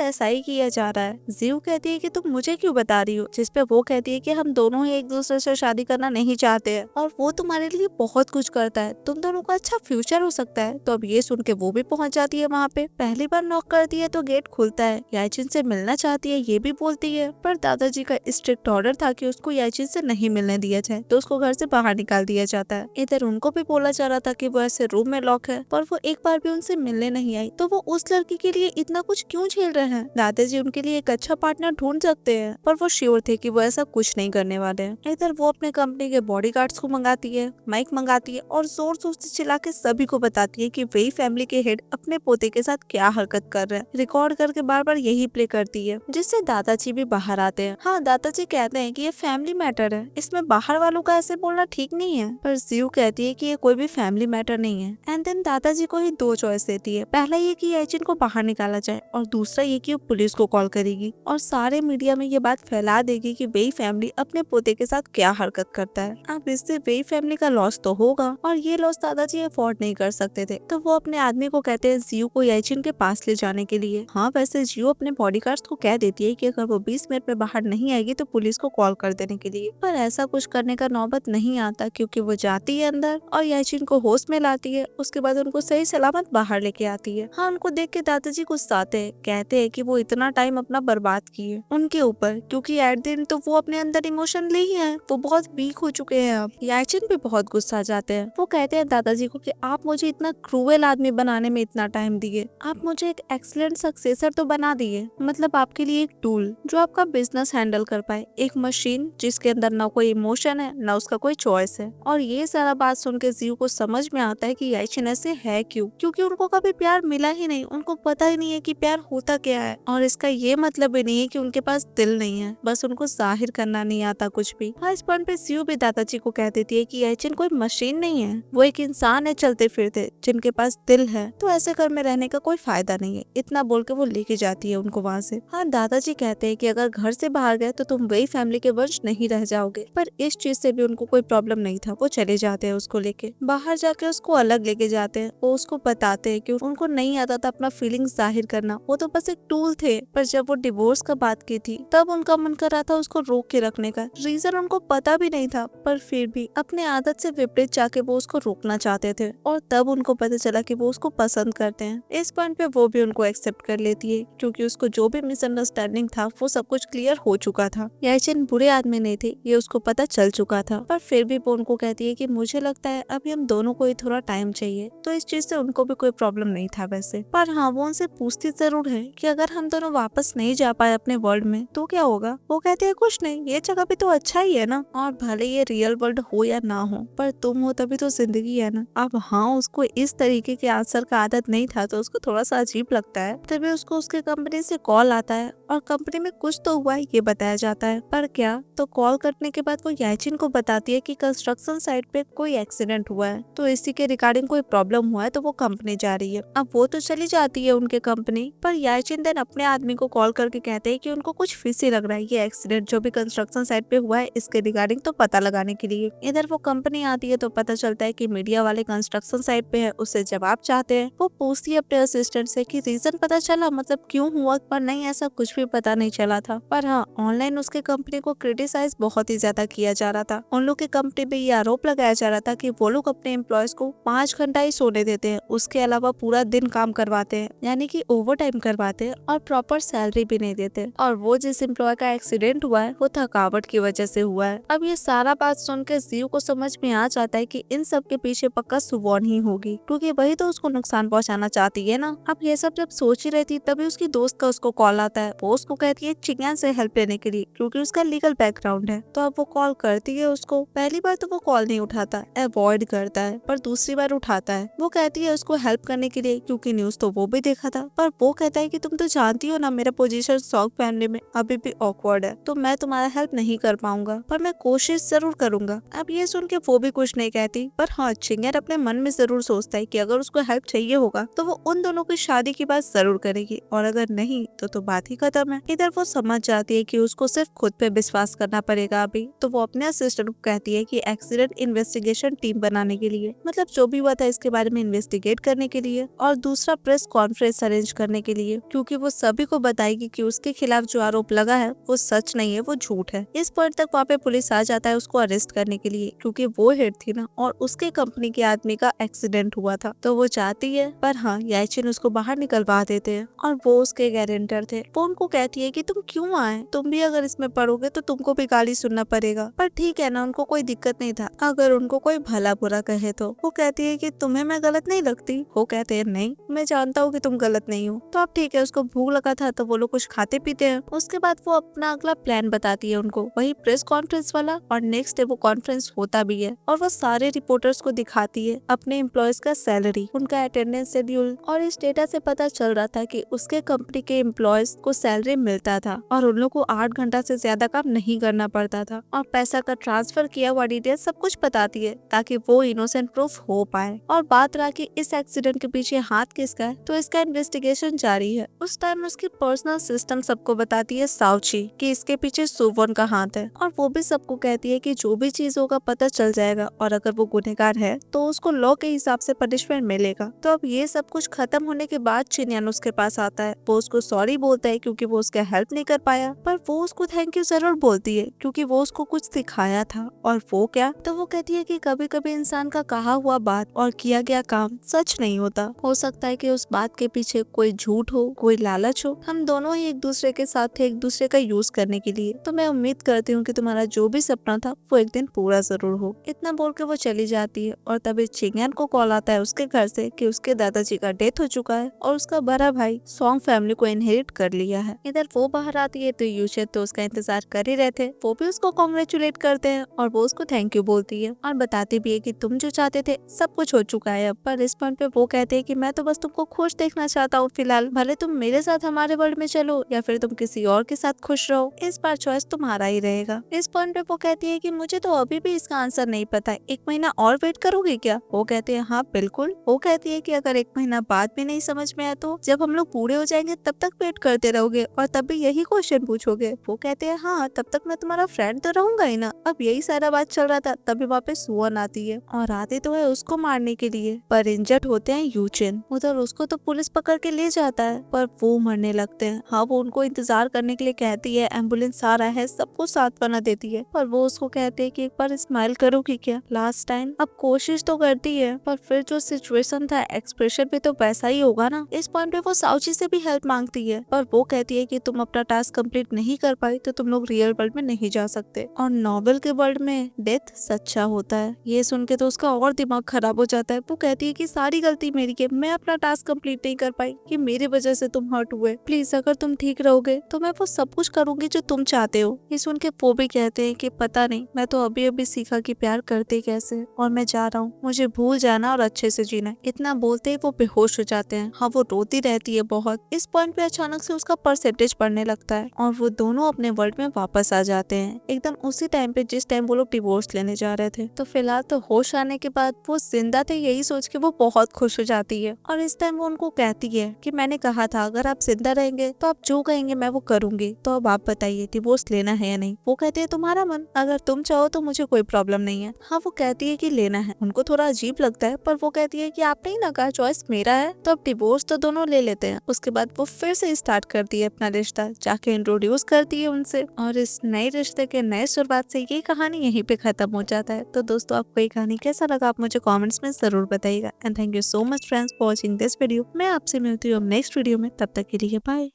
ऐसा ही किया जा रहा है। जियो कहती है कि तुम मुझे क्यों बता रही हो, जिसपे वो कहती है कि हम दोनों ही एक दूसरे से शादी करना नहीं चाहते हैं और वो तुम्हारे लिए बहुत कुछ करता है, तुम दोनों का अच्छा फ्यूचर हो सकता है। तो अब ये सुन के वो भी पहुंच जाती है वहाँ पे। पहली बार नॉक करती है तो गेट खुलता है। याइचिन से मिलना चाहती है ये भी बोलती है, पर दादाजी का स्ट्रिक्ट ऑर्डर था कि उसको याइचिन से नहीं मिलने दिया जाए, तो उसको घर से बाहर निकाल दिया जाता है। इधर उनको भी बोला जा रहा था कि वो ऐसे रूम में लॉक है, पर वो एक बार भी उनसे मिलने नहीं आई, तो वो उस लड़की के लिए इतना कुछ क्यों झेल रहे हैं। दादाजी उनके लिए एक अच्छा पार्टनर ढूंढ सकते हैं, पर वो श्योर थे कि वो ऐसा कुछ नहीं करने वाले हैं। इधर वो अपने कंपनी के बॉडीगार्ड्स को मंगाती है, माइक मंगाती है और जोर जोर से चिल्ला के सभी को बताती है कि वही फैमिली के हेड अपने पोते के साथ क्या हरकत कर रहे हैं। रिकॉर्ड करके बार बार यही प्ले करती है, जिससे दादाजी भी बाहर आते हैं। हाँ, दादाजी कहते हैं कि ये फैमिली मैटर है, इसमें बाहर वालों का ऐसे बोलना ठीक नहीं है, पर जियो कहती है कि ये कोई भी फैमिली मैटर नहीं है। एंड देन दादाजी को ही दो चॉइस देती है, पहला ये कि याइचिन को बाहर निकाला जाए और दूसरा ये कि वो पुलिस को कॉल करेगी और सारे मीडिया में ये बात फैला देगी कि वही फैमिली अपने पोते के साथ क्या हरकत करता है। अब इससे वही फैमिली का लॉस तो होगा और ये लॉस दादाजी अफोर्ड नहीं कर सकते थे, तो वो अपने आदमी को कहते हैं जियो को याइचिन के पास ले जाने के लिए। हाँ, वैसे जियो अपने बॉडीगार्ड्स को कह देती है कि अगर वो 20 मिनट में बाहर नहीं आएगी तो पुलिस को कॉल कर देने के लिए, पर ऐसा कुछ करने का नौबत नहीं आता क्योंकि वो जाती है अंदर और याइचिन को होश में लाती है। उसके बाद उनको सही सलामत बाहर लेके आती है। हाँ, उनको देख के दादाजी गुस्साते हैं, कहते हैं कि वो इतना टाइम अपना बर्बाद किए उनके ऊपर, क्योंकि एट दिन तो वो अपने अंदर इमोशन ले ही है, वो बहुत वीक हो चुके हैं। अब याइचिन भी बहुत गुस्सा जाते हैं। वो कहते हैं दादाजी को कि आप मुझे इतना क्रूएल आदमी बनाने में इतना टाइम दिए, आप मुझे एक एक्सीलेंट सक्सेसर तो बना दिए, मतलब आपके लिए एक टूल जो आपका बिजनेस हैंडल कर पाए, एक मशीन जिसके अंदर ना कोई इमोशन है ना उसका कोई चॉइस है। और ये सारा बात सुन के जियो को समझ में आता है कि याइचिन ऐसे है क्यों, क्योंकि उनको कभी प्यार मिला ही नहीं, उनको पता ही नहीं है कि प्यार होता क्या है। और इसका ये मतलब भी नहीं है कि उनके पास दिल नहीं है, बस उनको जाहिर करना नहीं आता कुछ भी। हाँ, इस पॉइंट पे जियो भी दादाजी को कह देती है कि याइचिन कोई मशीन नहीं है, वो एक इंसान है चलते फिरते जिनके पास दिल है, तो ऐसे घर में रहने का कोई फायदा नहीं है। इतना बोल के वो लेके जाती है उनको वहाँ से। हाँ, दादाजी कहते हैं कि अगर घर से बाहर गए तो तुम वही फैमिली के वंश नहीं रह जाओगे, पर इस चीज से भी उनको कोई प्रॉब्लम नहीं था। वो चले जाते हैं उसको लेके बाहर, जाके उसको अलग लेके जाते हैं। वो उसको बताते हैं कि उनको नहीं आता था अपना फीलिंग्स जाहिर करना, वो तो बस एक टूल थे। पर जब वो डिवोर्स का बात की थी तब उनका मन कर रहा था उसको रोक के रखने का, रीजन उनको पता भी नहीं था, पर फिर भी अपने आदत से विपरीत जाके वो उसको रोकना चाहते थे। और तब उनको पता चला कि वो उसको पसंद करते हैं। इस पॉइंट पे वो भी उनको एक्सेप्ट कर लेती है, क्योंकि उसको जो भी मिसअंडरस्टैंडिंग था वो सब कुछ क्लियर हो चुका था। याइचिन बुरे आदमी नहीं थे, ये उसको पता चल चुका था, पर फिर भी वो उनको कहती है कि मुझे लगता है अभी हम दोनों को ही थोड़ा टाइम चाहिए। तो इस चीज से उनको भी कोई प्रॉब्लम नहीं था वैसे। पर हाँ, वो उनसे पूछती जरूर है कि अगर हम दोनों वापस नहीं जा पाए अपने वर्ल्ड में तो क्या होगा। वो कहती है कुछ नहीं, ये जगह भी तो अच्छा ही है ना, और भले ये रियल वर्ल्ड हो या ना हो, पर तुम हो तभी तो जिंदगी है ना। अब हाँ, उसको इस तरीके के आंसर का आदत नहीं था तो उसको थोड़ा सा अजीब लगता है। तभी उसको उसके कंपनी से कॉल आता है और कंपनी में कुछ तो हुआ है ये बताया जाता है, पर क्या। तो कॉल करने के बाद वो याइचिन को बताती है कि कंस्ट्रक्शन साइट पे कोई एक्सीडेंट हुआ है, तो इसी के रिगार्डिंग कोई प्रॉब्लम हुआ है, तो वो कंपनी जा रही है। अब वो तो चली जाती है उनके कंपनी, पर याइचिन देन अपने आदमी को कॉल करके कहते हैं कि उनको कुछ फिशी लग रहा है, ये एक्सीडेंट जो भी कंस्ट्रक्शन साइट पे हुआ है इसके रिगार्डिंग तो पता लगाने के लिए। इधर वो कंपनी आती है तो पता चलता है कि मीडिया वाले कंस्ट्रक्शन साइट पे है, उससे जवाब चाहते हैं। वो पूछती है अपने असिस्टेंट से कि रीजन पता चला, मतलब क्यों हुआ, पर नहीं, ऐसा कुछ भी पता नहीं चला था। पर हाँ, ऑनलाइन उसके कंपनी को क्रिटिसाइज बहुत ही ज्यादा किया जा रहा था। उन लोग के कंपनी पे ये आरोप लगाया जा रहा था कि वो लोग अपने एम्प्लॉयज को 5 घंटा ही सोने देते हैं, उसके अलावा पूरा दिन काम करवाते हैं, यानी कि ओवर टाइम करवाते हैं, और प्रॉपर सैलरी भी नहीं देते। और वो जिस एम्प्लॉय का एक्सीडेंट हुआ है वो थकावट की वजह से हुआ है। अब ये सारा बात सुनकर जियो को समझ में आ जाता है कि इन सब के पीछे पक्का सुवॉन ही होगी, क्योंकि वही तो उसको नुकसान पहुंचाना चाहती है ना। अब ये सब जब सोच ही रही थी तभी उसकी दोस्त का उसको कॉल आता है। वो उसको कहती है चिंगयान से हेल्प लेने के लिए, क्योंकि उसका लीगल बैकग्राउंड है। तो अब वो कॉल करती है उसको। पहली बार तो वो कॉल नहीं उठाता, अवॉइड करता है, पर दूसरी बार उठाता है। वो कहती है उसको हेल्प करने के लिए, क्योंकि न्यूज तो वो भी देखा था। पर वो कहता है कि तुम तो जानती हो ना मेरा पोजीशन सॉग फैमिली में अभी भी ऑकवर्ड है, तो मैं तुम्हारा हेल्प नहीं कर पाऊंगा, पर मैं कोशिश जरूर करूंगा। अब ये सुन के वो भी कुछ नहीं कहती, पर हाँ चिंगेन अपने मन में जरूर सोचता है कि अगर उसको हेल्प चाहिए होगा तो वो उन दोनों की शादी की बात जरूर करेगी, और अगर नहीं तो बात ही खत्म है। इधर वो समझ जाती है कि उसको सिर्फ खुद पे विश्वास करना पड़ेगा अभी, तो वो अपने असिस्टेंट को कहती है कि एक्सीडेंट इन्वेस्टिगेशन टीम बनाने के लिए, मतलब जो भी हुआ था इसके बारे में इन्वेस्टिगेट करने के लिए, और दूसरा प्रेस कॉन्फ्रेंस अरेंज करने के लिए, क्योंकि वो सभी को बताएगी कि उसके खिलाफ जो आरोप लगा है वो सच नहीं है, वो झूठ है। इस पॉइंट तक वहाँ पे पुलिस आ जाता है उसको अरेस्ट करने के लिए, क्योंकि वो हेड थी ना और उसके कंपनी के आदमी का एक्सीडेंट हुआ था, तो वो चाहती है, पर हाँ याचिन उसको बाहर निकलवा देते हैं, और वो उसके गारंटर थे। वो उनको कहती है कि तुम क्यों आए, तुम भी अगर इसमें पढ़ोगे तो तुमको भी गाली सुनना पड़ेगा, पर ठीक है ना, उनको कोई दिक्कत नहीं था अगर उनको कोई भला बुरा कहे तो। वो कहती है कि तुम्हें मैं गलत नहीं लगती। वो कहते हैं नहीं, मैं जानता हूँ कि तुम गलत नहीं हो। तो अब ठीक है, उसको भूख लगा था तो वो लोग कुछ खाते पीते हैं। उसके बाद वो अपना अगला प्लान बताती है उनको, वही प्रेस कॉन्फ्रेंस वाला, और नेक्स्ट डे वो कॉन्फ्रेंस होता भी है, और वो सारे रिपोर्टर्स को दिखाती है अपने एम्प्लॉयज का सैलरी, उनका अटेंडेंस शेड्यूल, और इस डेटा से पता चल रहा था कि उसके कंपनी के एम्प्लॉयज को सैलरी मिलता था और उन लोग को 8 घंटा से ज्यादा काम नहीं करना पड़ता था, और पैसा का ट्रांसफर किया हुआ डिटेल सब कुछ बताती है ताकि वो इनोसेंट प्रूफ हो पाए। और बात रहा कि इस एक्सीडेंट के पीछे हाथ किसका है, तो इसका इन्वेस्टिगेशन जारी है। उस टाइम उसकी पर्सनल सिस्टम सबको बताती है साउची कि इसके पीछे सुवॉन का हाथ है, और वो भी सबको कहती है कि जो भी चीज होगा पता चल जाएगा, और अगर वो गुनहगार है तो उसको लॉ के हिसाब से पनिशमेंट मिलेगा। तो अब ये सब कुछ खत्म होने के बाद चिनयान उसके पास आता है। वो उसको सॉरी बोलता है क्योंकि वो उसका हेल्प नहीं कर पाया, पर वो उसको थैंक यू जरूर बोलती है क्योंकि वो उसको कुछ सिखाया था। और वो क्या, तो वो कहती है कि कभी कभी इंसान का कहा हुआ बात और किया गया काम सच नहीं होता। हो सकता है कि उस बात के पीछे कोई झूठ हो, कोई लालच हो। हम दोनों ही एक दूसरे के साथ थे, एक दूसरे का यूज करने के लिए। तो मैं उम्मीद करती हूँ कि तुम्हारा जो भी सपना था वो एक दिन पूरा जरूर हो। इतना बोल के वो चली जाती है, और तभी चिंगयान को कॉल आता है उसके घर से कि उसके दादाजी का डेथ हो चुका है और उसका बड़ा भाई सॉन्ग फैमिली को इनहेरिट कर लिया है। इधर वो बाहर आती है तो यूशेद तो उसका इंतजार कर ही रहे थे। वो भी उसको कॉन्ग्रेचुलेट करते हैं और वो उसको थैंक यू बोलती है और बताती भी है कि तुम जो चाहते थे सब कुछ हो चुका है अब। पर इस पॉइंट पे वो कहते हैं कि मैं तो बस तुमको खुश देखना चाहता हूँ फिलहाल, भले तुम मेरे साथ हमारे वर्ल्ड में चलो या फिर तुम किसी और के साथ खुश रहो, इस बार चॉइस तुम्हारा ही रहेगा। इस पॉइंट पे वो कहती है कि मुझे तो अभी भी इसका आंसर नहीं पता है, 1 महीना और वेट करोगे क्या? वो कहते हैं हाँ बिल्कुल। वो कहती है कि अगर 1 महीना बाद भी नहीं समझ में आया तो जब हम लोग बूढ़े हो जाएंगे तब तक वेट करते रहोगे और तब भी यही क्वेश्चन पूछोगे? वो कहते हैं हाँ, तब तक मैं तुम्हारा फ्रेंड तो रहूंगा ही ना। अब यही सारा बात चल रहा था तभी वहाँ पे सुवन आती है और आती तो है उसको मारने के लिए, पर इंजर्ड होते हैं यूचिन। उधर उसको तो पुलिस पकड़ के ले जाता है पर वो मरने लगते हैं। हाँ, वो उनको इंतजार करने के लिए कहती है, एम्बुलेंस आ रहा है, सबको सांत्वना देती है, पर वो उसको कहते हैं कि एक बार स्माइल करोगी क्या लास्ट टाइम। अब कोशिश तो करती है पर फिर जो सिचुएशन था एक्सप्रेशन भी तो वैसा ही होगा ना। इस पॉइंट पे वो साउची से भी हेल्प मांगती है पर वो कहती है कि तुम अपना टास्क कंप्लीट नहीं कर पाई तो तुम लोग रियल वर्ल्ड में नहीं जा सकते और नॉवेल के वर्ल्ड में डेथ सच्चा होता है। ये सुन के तो उसका और दिमाग खराब हो जाता है। वो कहती है कि सारी गलती मेरी है, मैं अपना टास्क कंप्लीट नहीं कर पाई, कि मेरी वजह से तुम हर्ट हुए, प्लीज अगर तुम ठीक रहोगे तो मैं वो सब कुछ करूंगी जो तुम चाहते हो। ये सुन के वो भी कहते हैं कि पता नहीं, मैं तो अभी अभी सीखा कि प्यार करते कैसे, और मैं जा रहा हूँ, मुझे भूल जाना और अच्छे से जीना। इतना बोलते ही वो बेहोश हो जाते हैं। हाँ, वो रोती रहती है बहुत। इस पॉइंट पे अचानक से उसका परसेंटेज बढ़ने लगता है और वो दोनों अपने वर्ल्ड में वापस आ जाते हैं एकदम उसी टाइम पे जिस टाइम वो लोग डिवोर्स लेने जा रहे थे। तो फिलहाल तो होश आने के बाद वो जिंदा थे यही सोच के वो बहुत खुश हो जाती है और इस टाइम वो उनको कहती है कि मैंने कहा था अगर आप जिंदा रहेंगे तो आप जो कहेंगे मैं वो करूंगी, तो अब आप बताइए डिवोर्स लेना है या नहीं। वो कहते हैं तुम्हारा मन, अगर तुम चाहो तो मुझे कोई प्रॉब्लम नहीं है। हाँ, वो कहती है कि लेना है। उनको थोड़ा अजीब लगता है पर वो कहती है कि आपने ही ना कहा चॉइस मेरा है, तो अब डिवोर्स तो दोनों ले लेते हैं। उसके बाद वो फिर से स्टार्ट करती है अपना रिश्ता, जाके इंट्रोड्यूस करती है उनसे और इस नए रिश्ते के नए शुरुआत से ये कहानी यहीं पे खत्म हो जाता है। तो दोस्तों, आपको ये कहानी कैसा लगा आप मुझे कमेंट्स में जरूर बताइएगा। And thank you so much friends for watching this video. मैं आपसे मिलती हूँ नेक्स्ट वीडियो में, तब तक के लिए बाय।